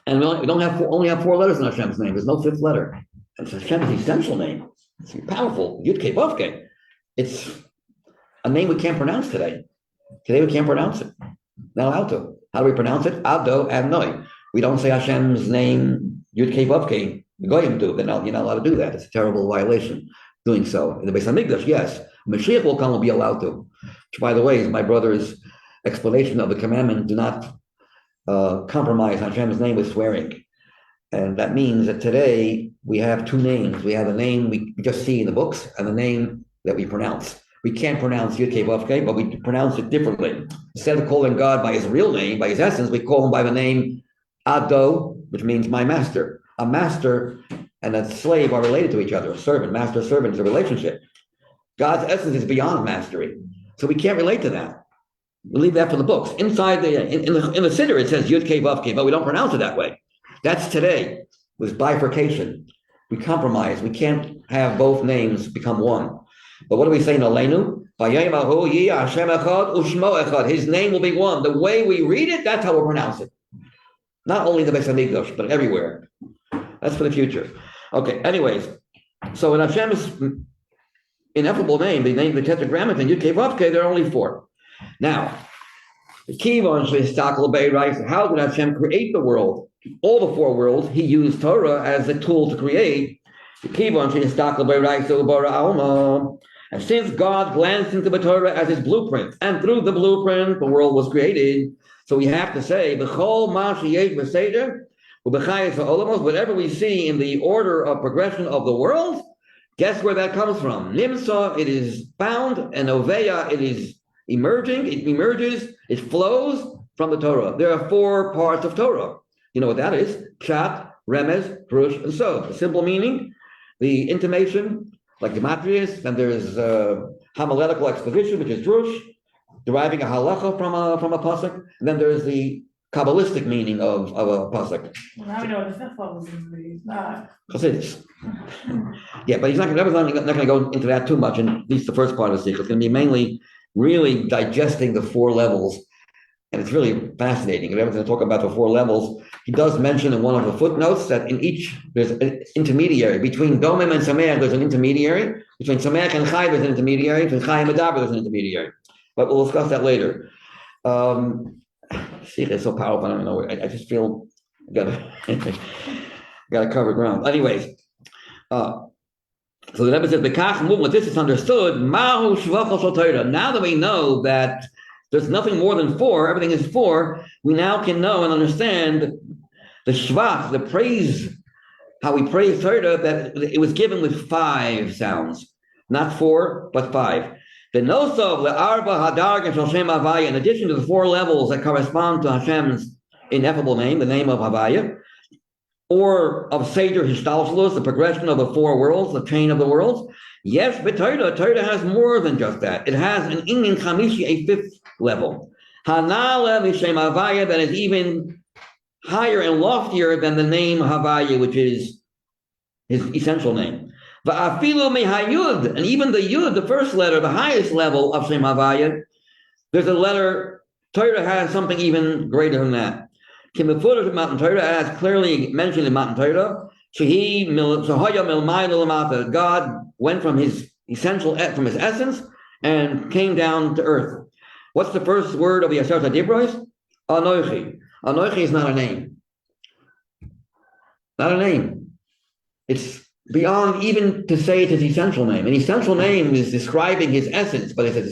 And we only have 4 letters in Hashem's name. There's no 5th letter. It's Hashem's essential name. It's powerful. Yud Kei Vav Kei. It's a name we can't pronounce today. Today we can't pronounce it. Not allowed to. How do we pronounce it? Ado and Noi. We don't say Hashem's name, Yud Kei Vav Kei. The Goyim do. You're not allowed to do that. It's a terrible violation doing so. In the Beis Hamikdash, yes. Mashiach will come and be allowed to. Which, by the way, is my brother's explanation of the commandment, do not compromise Hashem's name with swearing. And that means that today we have two names. We have a name we just see in the books and the name that we pronounce. We can't pronounce Yud Kei Vav Kei, but we pronounce it differently. Instead of calling God by his real name, by his essence, we call him by the name Ado, which means my master. A master and a slave are related to each other. A servant, master-servant is a relationship. God's essence is beyond mastery. So we can't relate to that. We leave that for the books. Inside in the Siddur, it says Yud Kei Vav Kei, but we don't pronounce it that way. That's today, with bifurcation. We compromise. We can't have both names become one. But what do we say in Aleinu? His name will be one. The way we read it, that's how we'll pronounce it. Not only the Beis Hamikdash, but everywhere. That's for the future. Okay, anyways. So in Hashem's ineffable name, the Tetragrammaton, Yud Kei Vav Kei, there are only four. Now, the Kivon Shlistakel Bei writes, how did Hashem create the world? All the four worlds, he used Torah as a tool to create. The Kivon Shlistakel Bei writes, and since God glanced into the Torah as his blueprint, and through the blueprint, the world was created, so we have to say, whatever we see in the order of progression of the world, guess where that comes from? Nimsa, it is found, and Oveya, it is emerging, it emerges, it flows from the Torah. There are four parts of Torah. You know what that is? Pshat, Remez, Drush, and Sod. The simple meaning, the intimation, like Gematrius, then there's homiletical exposition, which is Drush, deriving a halacha from a pasuk, and then there's the Kabbalistic meaning of a pasuk. Well, now we know what the fifth level is going to be. It's not. Chassidus. Yeah, but he's not going to go into that too much, in at least the first part of the Sichos. It's going to be mainly really digesting the four levels, and it's really fascinating. If everyone's going to talk about the four levels, he does mention in one of the footnotes that in each there's an intermediary. Between Domim and Sameach, there's an intermediary. Between Sameach and Chai, there's an intermediary. Between Chai and Medaber, there's an intermediary. But we'll discuss that later. See, it's so powerful. I don't know. I just feel gotta cover ground. Anyways, so the Rebbe says, "When this is understood, Mahu Shvachos Torah." Now that we know that there's nothing more than four, everything is four, we now can know and understand the Shvat, the praise, how we praise Torah, that it was given with five sounds, not four, but five. The Nosov, the Arba Hadarg and Hashem Havaya, in addition to the four levels that correspond to Hashem's ineffable name, the name of Havaya, or of Seder Hishtalshalos, the progression of the four worlds, the chain of the worlds. Yes, but Torah has more than just that. It has an Inyan Chamishi, a fifth level. Hanala Mishem Havaya, that is even higher and loftier than the name Havaya, which is his essential name. Va'afilu mehayud, and even the yud, the first letter, the highest level of Shem Havaya, there's a letter, Torah has something even greater than that. Kimifur of Matan Torah, as clearly mentioned in Matan Torah, God went from his from his essence and came down to earth. What's the first word of the Aseret HaDibros? Anochi. Anochi is not a name. Not a name. It's beyond even to say it's his essential name. An essential name is describing his essence, but it's a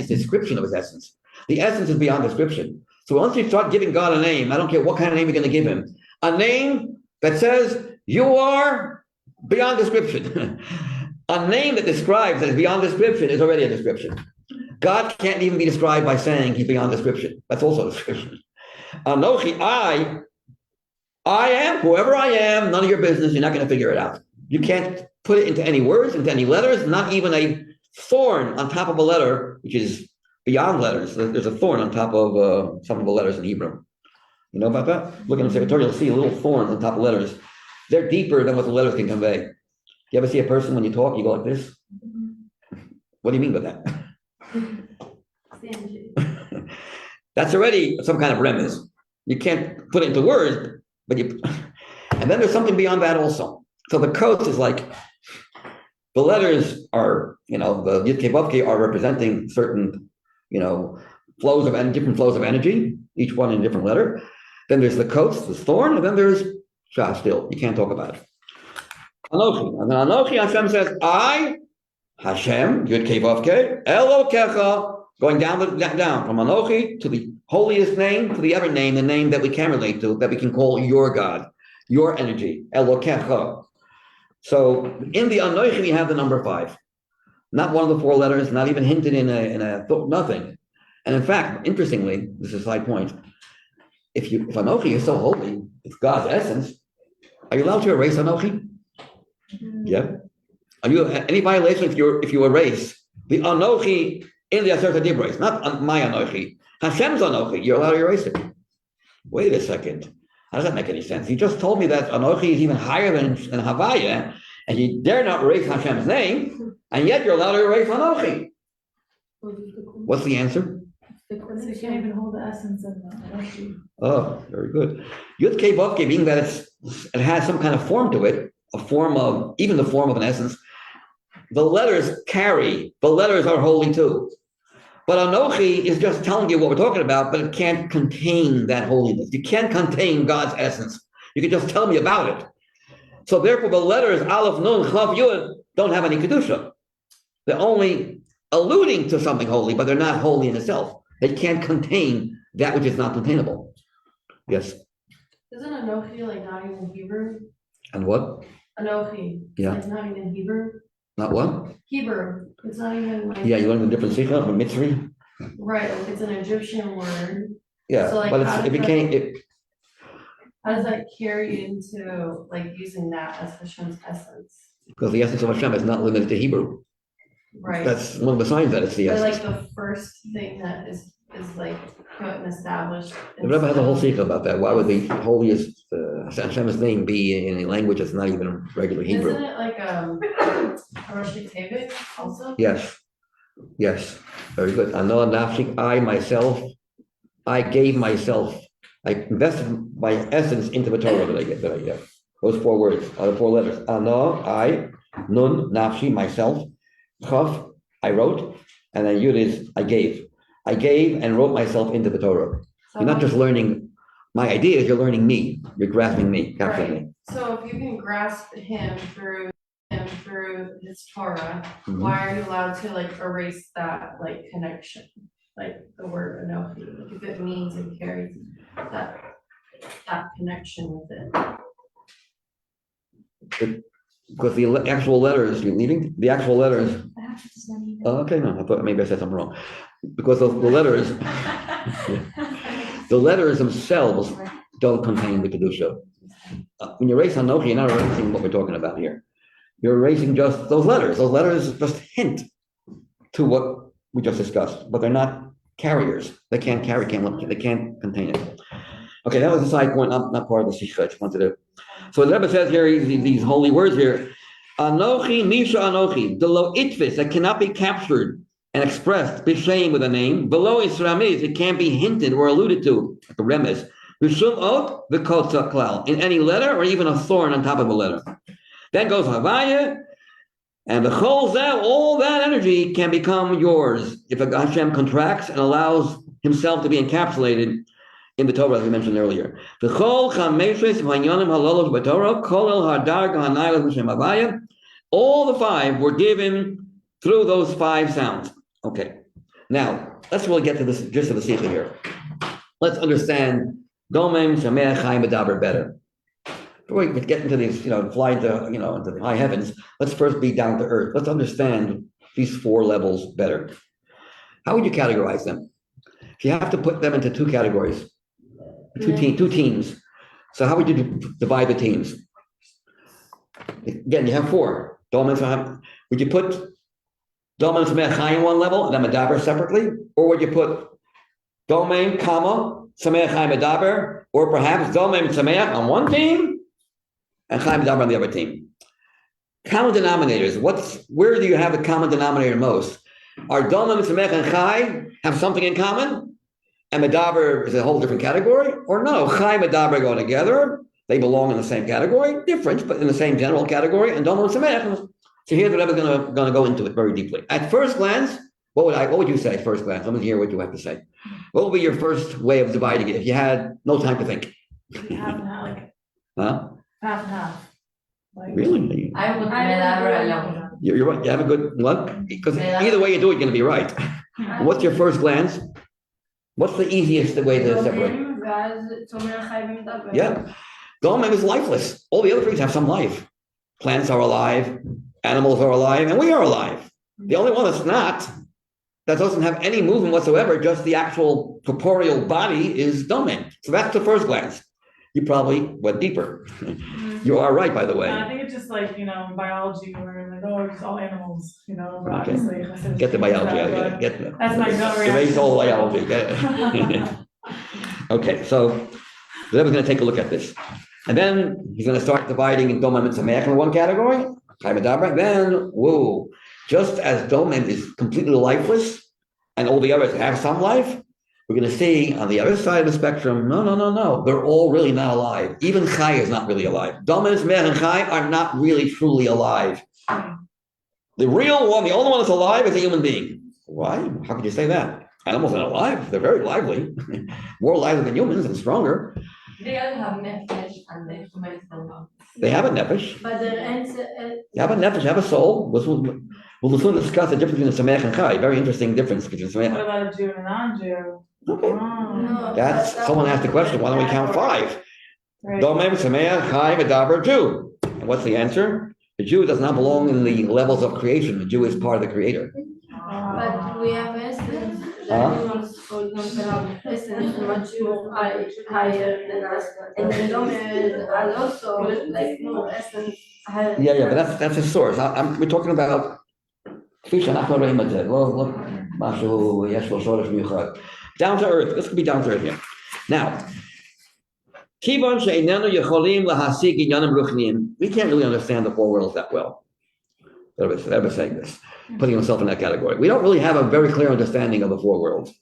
description of his essence. The essence is beyond description. So once you start giving God a name, I don't care what kind of name you're going to give him, a name that says you are beyond description. A name that describes that is beyond description is already a description. God can't even be described by saying he's beyond description. That's also a description. Anochi, I am whoever I am, none of your business, you're not going to figure it out. You can't put it into any words, into any letters, not even a thorn on top of a letter, which is beyond letters. There's a thorn on top of some of the letters in Hebrew. You know about that? Look in the secretarial, you'll see a little thorn on top of letters. They're deeper than what the letters can convey. You ever see a person when you talk, you go like this? What do you mean by that? That's already some kind of remez. You can't put it into words, but and then there's something beyond that also. So the coast is like, the letters are, the Yud Kei Vav Kei are representing certain, flows of different flows of energy, each one in a different letter. Then there's the coast, the thorn, and then there's Shah still. You can't talk about it. Anochi. And then Anochi, Hashem says, I, Hashem, Yud Kei Vav Kei, Elokecha, Going down from Anochi to the holiest name to the other name, the name that we can relate to, that we can call your God, your energy, Elokecha. So in the Anochi, we have the number 5. Not one of the 4 letters, not even hinted in a thought, nothing. And in fact, interestingly, this is a side point. If Anochi is so holy, it's God's essence, are you allowed to erase Anochi? Yeah. Are you any violation if you erase the Anochi in the Aseret Dibros, not my Anochi, Hashem's Anochi, you're allowed to erase it. Wait a second. How does that make any sense? You just told me that Anochi is even higher than Havaya, and you dare not erase Hashem's name, and yet you're allowed to erase Anochi. What's the answer? Because you can't even hold the essence of the Oh, very good. Yud Kei Vav Kei, being that it has some kind of form to it, even the form of an essence, the letters carry, the letters are holy too. But Anochi is just telling you what we're talking about, but it can't contain that holiness. You can't contain God's essence. You can just tell me about it. So therefore, the letters Aleph, Nun, Chav, Yud don't have any Kedusha. They're only alluding to something holy, but they're not holy in itself. They can't contain that which is not containable. Yes. Isn't Anochi like not even Hebrew? And what? Anochi. Yeah. It's not even Hebrew. Not what? Hebrew. It's not even like. Yeah, you learn the different Sichos from Mitzri. Right, like it's an Egyptian word. Yeah, So, like, but how it does became. How does that carry into like using that as Hashem's essence? Because the essence of Hashem is not limited to Hebrew. Right. That's one of the signs that it's the But essence. like the first thing that is like put and established. The Rebbe has a whole secret about that. Why would the holiest Hashem's name be in a language that's not even regular Hebrew? Isn't it like a Rosh Hashanah also? Yes, yes, very good. Ano nafshik, I gave myself, I invested my essence into the Torah that I get. Those 4 words are the 4 letters. Ano, I, Nun, nafshi, myself, Chav, I wrote, and then Yud is I gave. I gave and wrote myself into the Torah. You're not just learning my ideas, you're learning me. You're grasping me, capturing me. So if you can grasp him through his Torah, why are you allowed to like erase that like connection? Like the word Anochi, like if it means and carries that connection with it. Because the actual letters, you're leaving? The actual letters. Okay, no, I thought maybe I said something wrong. Because the letters, the letters themselves don't contain the Kedusha. When you erase Anochi, you're not erasing what we're talking about here. You're erasing just those letters. Those letters just hint to what we just discussed, but they're not carriers. They can't carry, they can't contain it. Okay, that was a side point, not part of the Sichos. Wanted to. So the Rebbe says here, these holy words here, Anochi, Misha Anochi, the lo itvis, that cannot be captured and expressed, b'sheim with a name, below Isramiz, it can't be hinted or alluded to, like a remes, B'shum ot, the kotza klal, in any letter or even a thorn on top of a letter. Then goes Havaya, and the chol zeh, all that energy can become yours if a Hashem contracts and allows himself to be encapsulated in the Torah, as we mentioned earlier. The chol chameshes v'hanyonim halalos b'Torah, kol el hadar g'hanayos b'shem Havaya. All the 5 were given through those 5 sounds. Okay, now let's really get to this gist of the Sikha here. Let's understand Domem Shameach Chaim Medaber better. Before we get into these, fly into the high heavens, let's first be down to earth. Let's understand these 4 levels better. How would you categorize them? If you have to put them into 2 categories, two teams. So how would you divide the teams? Again, you have 4. Would you put Domain Sameach Chaim in one level and then Medaber separately? Or would you put Domain, Sameach Chaim Medaber, or perhaps Domain Sameach on one team and Chaim Medaber on the other team? Common denominators. Where do you have the common denominator most? Are Domain, Sameach, and Chai have something in common? And Medaber is a whole different category? Or no, Chai and Medaber go together. They belong in the same category, different, but in the same general category. And Domain, Sameach. So here's what I'm going to go into it very deeply. At first glance, what would you say at first glance? Let me hear what you have to say. What would be your first way of dividing it if you had no time to think? Half and half, like Huh? half and half. Like, Really? I would Medaber alone. You're right. You have a good one because either way you do it, you're going to be right. What's your first glance? What's the easiest way to separate? Yeah. Domem is lifeless. All the other things have some life. Plants are alive, animals are alive, and we are alive. The only one that's not, that doesn't have any movement whatsoever, just the actual corporeal body is Domem. So that's the first glance. You probably went deeper. You are right, by the way. I think it's just like, biology where like, oh, it's all animals, but Okay. obviously. Get the biology out of it. Get the, That's my gut reaction. erase all biology. Get it. Okay, so then we're going to take a look at this. And then he's going to start dividing Domem and Sameach in one category. Then, whoa, just as Domem is completely lifeless and all the others have some life, we're going to see on the other side of the spectrum, no. They're all really not alive. Even Chai is not really alive. Domem, Sameach, and Chai are not really truly alive. The real one, the only one that's alive is a human being. Why? How could you say that? Animals aren't alive. They're very lively. More lively than humans and stronger. They all have nefesh and they have. They have a nefesh. But their answer They have a nefesh, have a soul. We'll soon discuss the difference between the Sameach and Chai. Very interesting difference between Sameach. What about a Jew and a non-Jew? Okay. No, That's someone asked the question. Why don't we count 5? Right. Domem, Sameach, Chai, Medaber, Jew. And what's the answer? The Jew does not belong in the levels of creation. The Jew is part of the Creator. but we have essence. The Huh? animals, for example, have essence much more higher than us. And then Domer are also like more essence higher. Yeah, but that's a source. We're talking about down to earth. This could be down to earth here. Now, we can't really understand the 4 worlds that well. Ever saying this, putting himself in that category. We don't really have a very clear understanding of the 4 worlds.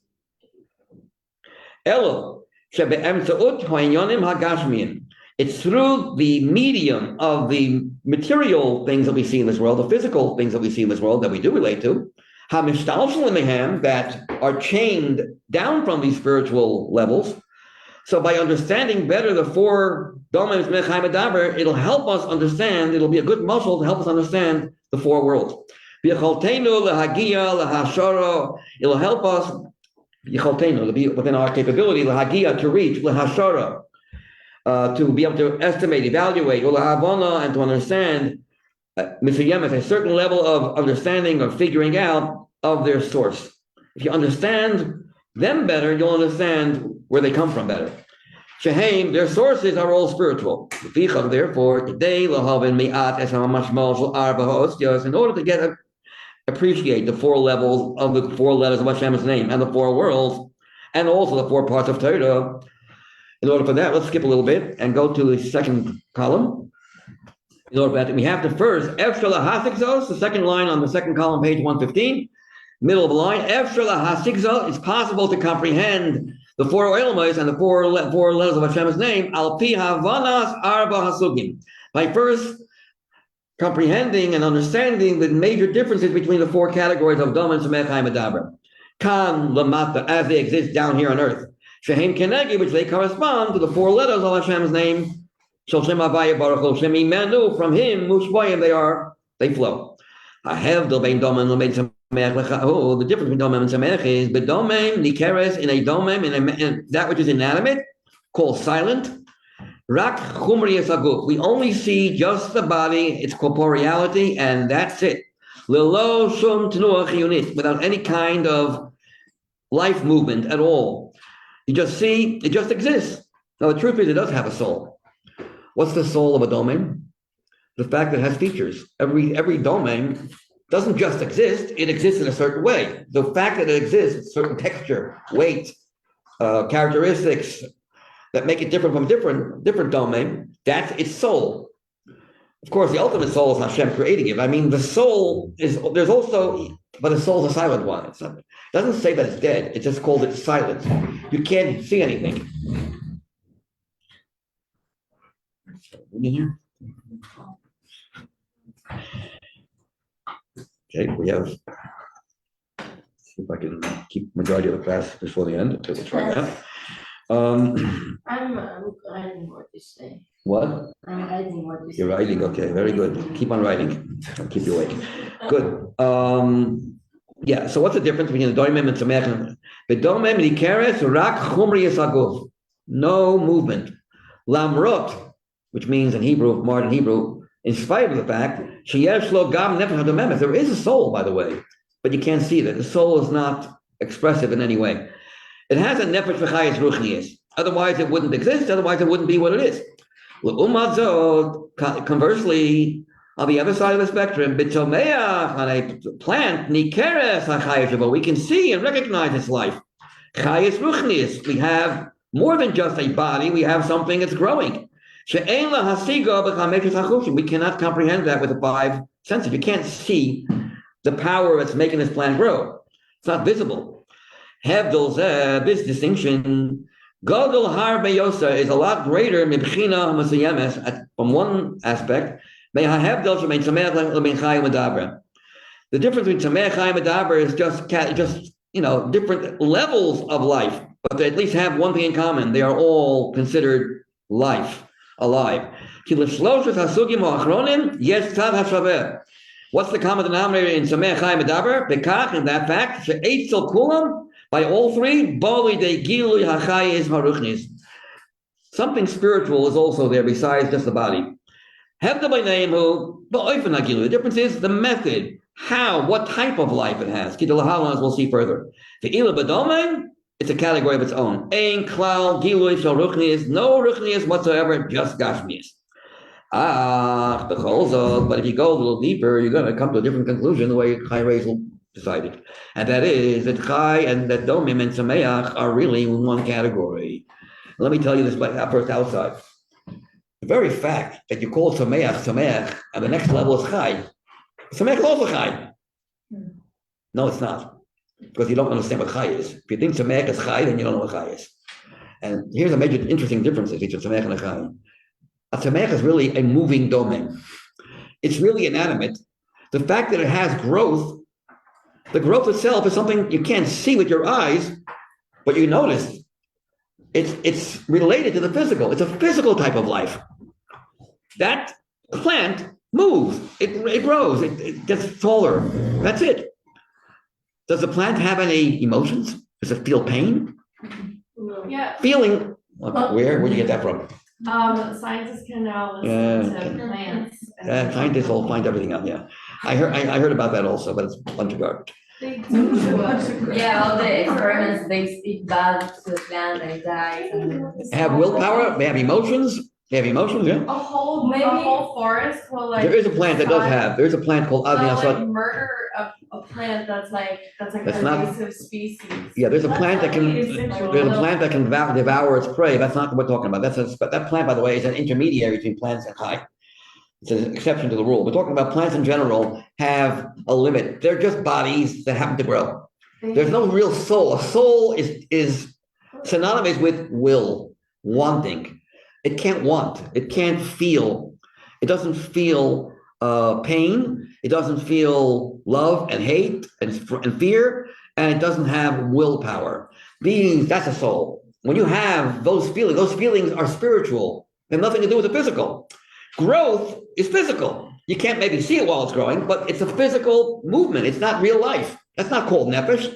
It's through the medium of the material things that we see in this world, the physical things that we see in this world that we do relate to, that are chained down from these spiritual levels. So by understanding better the 4 Domem, Sameach, Chai, Medaber, it'll help us understand, it'll be a good muscle to help us understand the 4 worlds. It'll help us, it'll be within our capability, to reach, to be able to estimate, evaluate, and to understand a certain level of understanding or figuring out of their source. If you understand them better, you'll understand where they come from better. Their sources are all spiritual. Therefore, in order to appreciate the 4 levels of the 4 letters of Hashem's name and the 4 worlds, and also the 4 parts of Torah, in order for that, let's skip a little bit and go to the second column. In order for that, we have the first, the second line on the second column, page 115, middle of the line. It's possible to comprehend the 4 oilmas and the 4 letters of Hashem's name, al pi havanas arba hasugim, by first comprehending and understanding the major differences between the 4 categories of Domem, Sameach, Chai, Medaber. Kan lamata, as they exist down here on earth. Shehem kenegi, which they correspond to the 4 letters of Hashem's name. Shel Shem Havaya Baruch Hu, Shem Imanu, from him, Mushboyim, they flow. Ahevdel bein Domem and bein Sameach. Oh, the difference between Domem and Sameach is bedomem nikeres, in a domem, in that which is inanimate, called silent. Rak chumri esaguf. We only see just the body, its corporeality, and that's it. Lilo shum tenuah chiyunit, without any kind of life movement at all. You just see, it just exists. Now, the truth is, it does have a soul. What's the soul of a domain? The fact that it has features. Every domain doesn't just exist, it exists in a certain way. The fact that it exists, certain texture, weight, characteristics that make it different from different domain, that's its soul. Of course, the ultimate soul is Hashem creating it. I mean, the soul is, there's also, but the soul is a silent one. It doesn't say that it's dead, it just called it silent. You can't see anything. Okay, we have, see if I can keep majority of the class before the end. Okay, we'll try that. I'm ready what you say. What? I'm ready. writing what you You're writing, okay, very good. Keep on writing. I'll keep you awake. Good. Yeah, so what's the difference between the doimim and tzamech? The doimim nikeres rak chumri yisaguf. No movement. Lamrot, which means in Hebrew, modern Hebrew, in spite of the fact, sheyesh lo gam nefesh hadomemes. There is a soul, by the way, but you can't see that. The soul is not expressive in any way. It has a nefesh v'chayis ruchnius. Otherwise, it wouldn't exist. Otherwise, it wouldn't be what it is. Conversely, on the other side of the spectrum, b'tomeach, on a plant, nikeres hachayis, we can see and recognize its life. Chayis ruchnius. We have more than just a body. We have something that's growing. We cannot comprehend that with the five senses. You can't see the power that's making this plant grow. It's not visible. This distinction, Gadol har beyosa, is a lot greater from one aspect. The difference between tzamech chai and medaber is just different levels of life, but they at least have one thing in common. They are all considered life. Alive. What's the common denominator in Sameh Chai Medaber? Bekach, in that fact, she'etzel kulam, by all three, bali de gilui hachayis haruchnis. Something spiritual is also there besides just the body. Hevda by name who, the difference is the method, how, what type of life it has. As we'll see further. The ila badomen, it's a category of its own. Ein klal gilui shel ruchnius, no ruchnius whatsoever, just gashmius. But if you go a little deeper, you're going to come to a different conclusion the way Chai Rezel decided, and that is that Chai and that Domim and Sameach are really in one category. Let me tell you this first outside. The very fact that you call Sameach, and the next level is Chai. Sameach is also Chai. No, it's not. Because you don't understand what Chai is. If you think Sameach is Chai, then you don't know what Chai is. And here's a major interesting difference between Sameach and a Chai. A Sameach is really a moving domain. It's really inanimate. The fact that it has growth, the growth itself is something you can't see with your eyes, but you notice it's related to the physical. It's a physical type of life. That plant moves, it grows, it gets taller. That's it. Does the plant have any emotions? Does it feel pain? Yeah. Feeling, where'd you get that from? Scientists can now listen to plants. Scientists will find everything out, yeah. I heard about that also, but it's a bunch of garbage. They do. Yeah, all the experiments, they speak bad to the plant, they die. They have willpower, they have emotions. They have emotions, yeah. A whole forest will like. There is a plant that does have. There's a plant called like murder a plant that's like an invasive species. Yeah, there's a plant that can. There's a plant that can devour its prey. That's not what we're talking about. But that plant, by the way, is an intermediary between plants and Chai. It's an exception to the rule. We're talking about plants in general have a limit. They're just bodies that happen to grow. There's no real soul. A soul is synonymous with will, wanting. It can't want. It can't feel. It doesn't feel pain. It doesn't feel love and hate and fear, and it doesn't have willpower. That's a soul. When you have those feelings are spiritual. They have nothing to do with the physical. Growth is physical. You can't maybe see it while it's growing, but it's a physical movement. It's not real life. That's not called nefesh.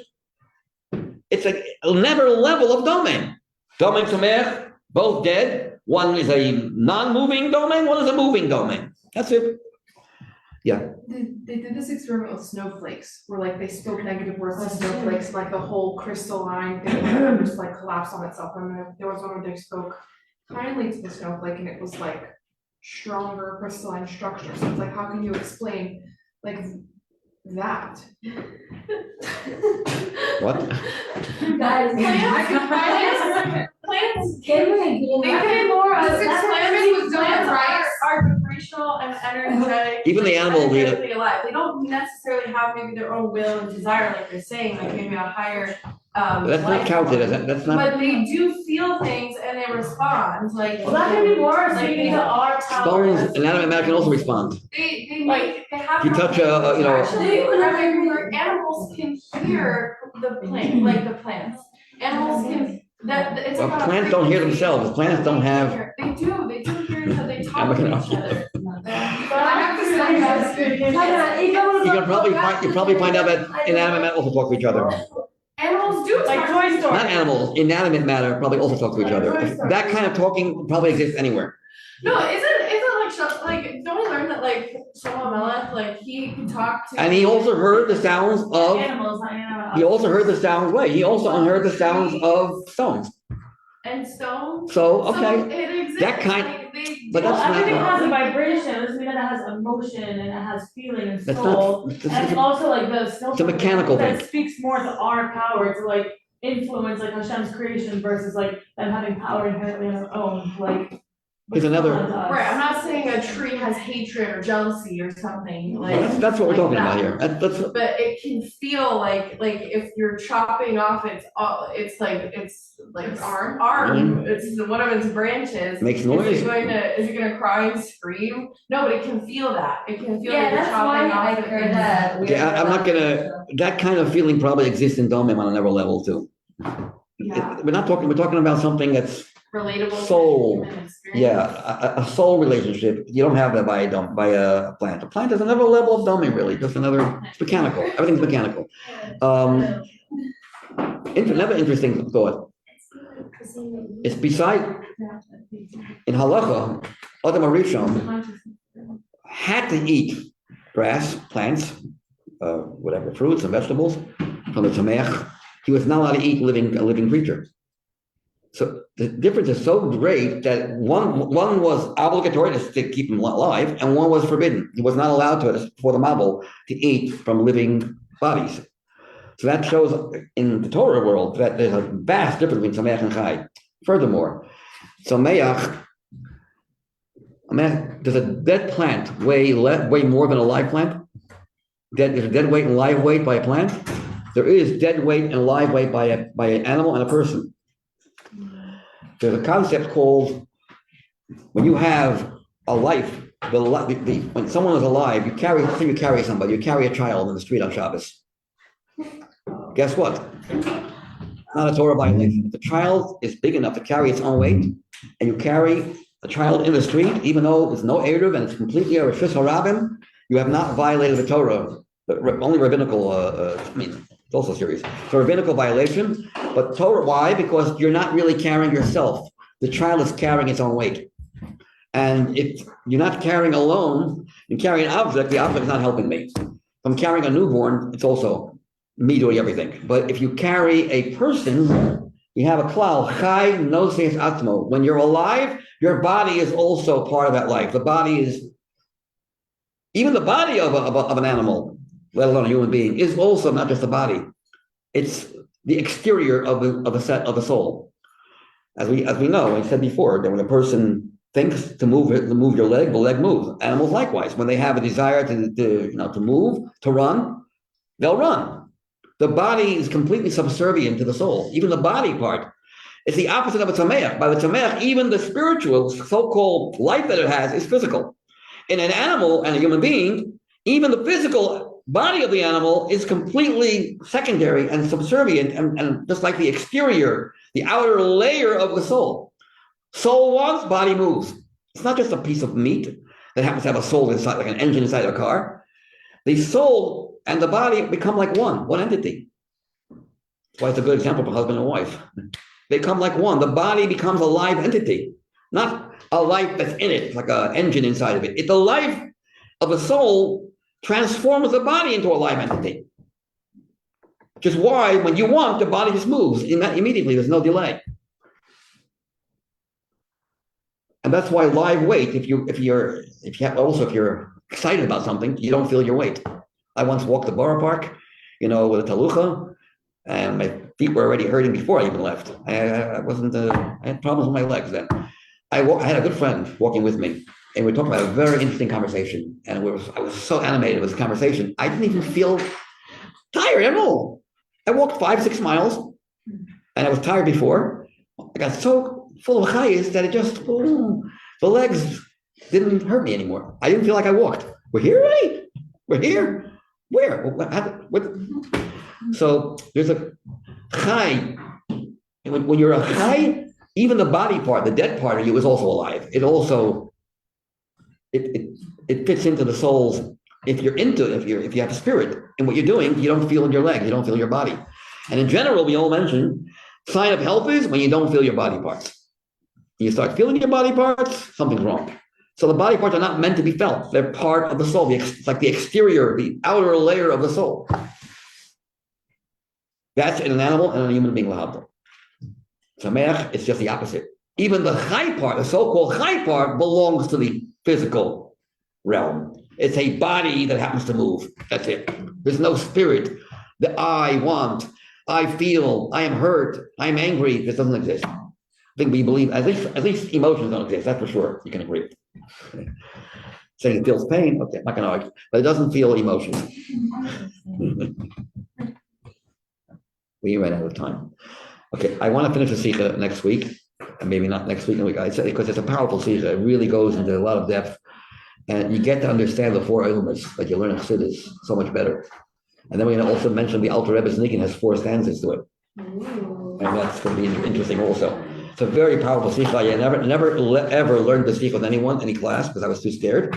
It's another level of domain. Domain Sameach, both dead. One is a non-moving domain, one is a moving domain. That's it. Yeah. They did this experiment with snowflakes, where like they spoke negative words to snowflakes, like the whole crystalline thing would just like collapse on itself. And then there was one where they spoke kindly to the snowflake, and it was like stronger crystalline structure. So it's like, how can you explain like that? What? Guys, Plants can we be more This experiment was done with rice. are vibrational and energetic. Even the animal energetically alive. They don't necessarily have maybe their own will and desire, like you're saying, like maybe a higher That's not life counted form. as that's not. But they do feel things and they respond. Like Well, that can be worse, like maybe they are Stones, inanimate matter can also respond. they have. If you touch Actually, animals can hear the plant, like the plants. Animals can. That it's Well, about plants don't hear frequency. themselves. Plants don't have. They do hear each other. They talk I'm not gonna talk to each argue. other. But I have to say that's good. You can probably find out that inanimate matter also talk to each other. Animals do like talk. Toy Story. Not animals, inanimate matter probably also talk to each other. That kind of talking probably exists anywhere. No, like, don't we learn that like Shlomo Melech, like he could talk to. And he also heard the sounds of, Animals, not animals. he also heard the sounds, wait, he also heard the sounds of stones. And stone. So, So okay, it exists, that kind- like, they. but Well, that's not- everything has a vibration, doesn't mean that it has emotion and it has feeling and that's soul. not, And also like the It's a mechanical that thing. speaks more to our power to like influence like Hashem's creation versus like them having power inherently on their own, like. Here's another- what's on us. Right, I'm not saying a tree has hatred or jealousy or something, like. that's what we're like talking that. about here. That's, But it can feel like if you're chopping off its it's like Its arm. it's one of its branches. Makes noise. Is it gonna cry and scream? No, but it can feel that. It can feel Yeah, like you're that's why chopping I off. heard that. okay, I'm not gonna, that kind of feeling probably exists in Domim on another level too. Yeah. We're talking about something that's, Relatable. Soul. Human experience. yeah, a soul relationship. You don't have that by a plant. A plant is another level of Domim really, just another, it's mechanical, everything's mechanical. Another interesting thought is beside, in Halacha, Adam Arishon had to eat grass, plants, whatever, fruits and vegetables from the Tameach. He was not allowed to eat a living creature. So the difference is so great that one was obligatory to keep him alive, and one was forbidden. He was not allowed to, for the Mabul, to eat from living bodies. So that shows in the Torah world that there's a vast difference between Sameach and Chai. Furthermore, Sameach, does a dead plant weigh more than a live plant? There's a dead weight and live weight by a plant. There is dead weight and live weight by an animal and a person. There's a concept called, when you have a life, when someone is alive, you carry somebody, you carry a child in the street on Shabbos. Guess what? Not a Torah violation. If the child is big enough to carry its own weight, and you carry a child in the street, even though there's no Eruv and it's completely a Rishis Harabim, you have not violated the Torah. Only rabbinical, it's also serious. It's a rabbinical violation, but Torah, why? Because you're not really carrying yourself. The child is carrying its own weight. And if you're not carrying alone, you carry an object, the object is not helping me. If I'm carrying a newborn, it's also me doing everything. But if you carry a person, you have a klal, chai noses atmo. When you're alive, your body is also part of that life. The body is, even the body of an animal, let alone a human being, is also not just the body. It's the exterior of the soul. As we know, I said before, that when a person thinks to move your leg, the leg moves. Animals likewise, when they have a desire to move, to run, they'll run. The body is completely subservient to the soul. Even the body part, it's the opposite of a tameach. By the tameach, even the spiritual, so-called life that it has is physical. In an animal and a human being, even the physical body of the animal is completely secondary and subservient, and just like the exterior, the outer layer of the soul. Soul wants, body moves. It's not just a piece of meat that happens to have a soul inside, like an engine inside a car. The soul and the body become like one entity. That's why it's a good example for husband and wife. They come like one. The body becomes a live entity, not a life that's in it, like an engine inside of it. The life of the soul transforms the body into a live entity. Which is why when you want, the body just moves immediately. There's no delay. And that's why live weight, if you're excited about something, you don't feel your weight. I once walked the borough park, with a talucha, and my feet were already hurting before I even left. I had problems with my legs then. I had a good friend walking with me, and we were talking about a very interesting conversation. And I was so animated with the conversation, I didn't even feel tired at all. I walked 5-6 miles, and I was tired before. I got so full of chayes that it just, the legs didn't hurt me anymore. I didn't feel like I walked. We're here already? We're here? Where? What? So there's a chai. When you're a chai, even the body part, the dead part of you is also alive. It also it fits into the soul's, if you have a spirit in what you're doing, you don't feel in your leg, you don't feel your body. And in general, we all mention, sign of health is when you don't feel your body parts. You start feeling your body parts, something's wrong. So the body parts are not meant to be felt. They're part of the soul. It's like the exterior, the outer layer of the soul. That's in an animal and in a human being. Sameach, it's just the opposite. Even the chai part, the so-called chai part, belongs to the physical realm. It's a body that happens to move. That's it. There's no spirit. The I want, I feel, I am hurt, I'm angry. This doesn't exist. I think we believe, at least emotions don't exist. That's for sure. You can agree. Saying it feels pain, okay, I'm not going to argue, but it doesn't feel emotions. We ran out of time. Okay, I want to finish the Sikha next week, and maybe not next week, I said, because it's a powerful Sikha. It really goes into a lot of depth, and you get to understand the four elements that you learn in Chassidus so much better. And then we're going to also mention the Alter Rebbe's Nikin has 4 stanzas to it. And that's going to be interesting also. It's a very powerful Sikha. I never ever learned the Sikha with anyone, any class, because I was too scared.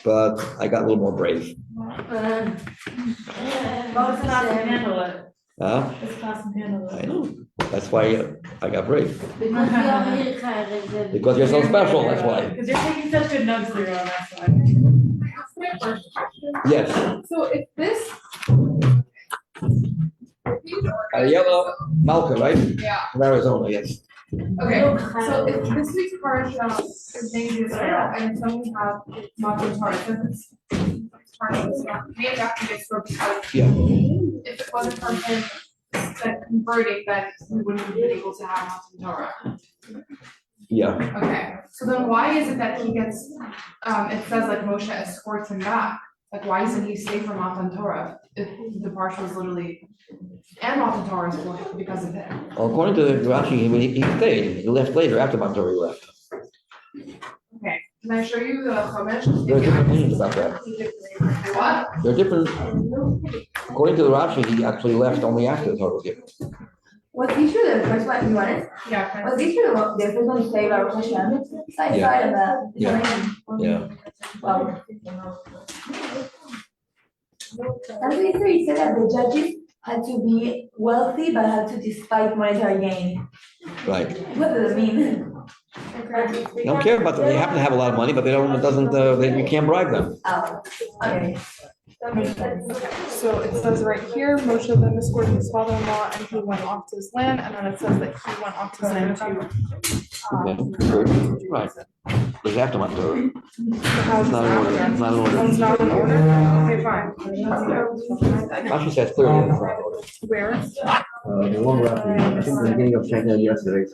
But I got a little more brave. Most class can handle it. This class can handle it. I know. That's why I got brave. Because we are very kind. Because you're so special, that's why. Because you're taking such good notes, Leo, that's why. Yes. So if this. Yellow Malka, right? Yeah. From Arizona, yes. Okay, so if this week's parsha is named Israel, and then we have Matan Torah, since it's parsha, it's not named after Yisro because Yeah. if it wasn't for him converting, then we wouldn't have been able to have Matan Torah. Yeah. Okay, so then why is it that he gets, it says like Moshe escorts him back? Like, why doesn't he stay for Matan Torah if the parsha was literally, and Matan Torah is because of him? Well, according to Rashi, he stayed. He left later after Mantori left. Okay, can I show you the Chumash? There are different opinions about that. What? There are different. According to the Rashi, he actually left only after the Torah was given. Was he true the first one you wanted? Yeah. Okay. Was he true the first one to say Baruch Hashem? Side Yeah. side of that. Yeah. Yeah. Wow. And he said that the judges had to be wealthy but had to despite monetary gain. Right. What does it mean? They don't care about them. They happen to have a lot of money, but they don't. It doesn't. You can't bribe them. Oh, okay. That makes sense. So it says right here, Moshe then escorted his father-in-law and he went off to his land, and then it says that he went off to his land to. Right. There's after Mantori. How's It's not in order. It's not in order. Oh, it's not in order? Okay, fine. Rashi says clearly it's not in order. Where? The long Rashi, I think the beginning of chapter yesterday.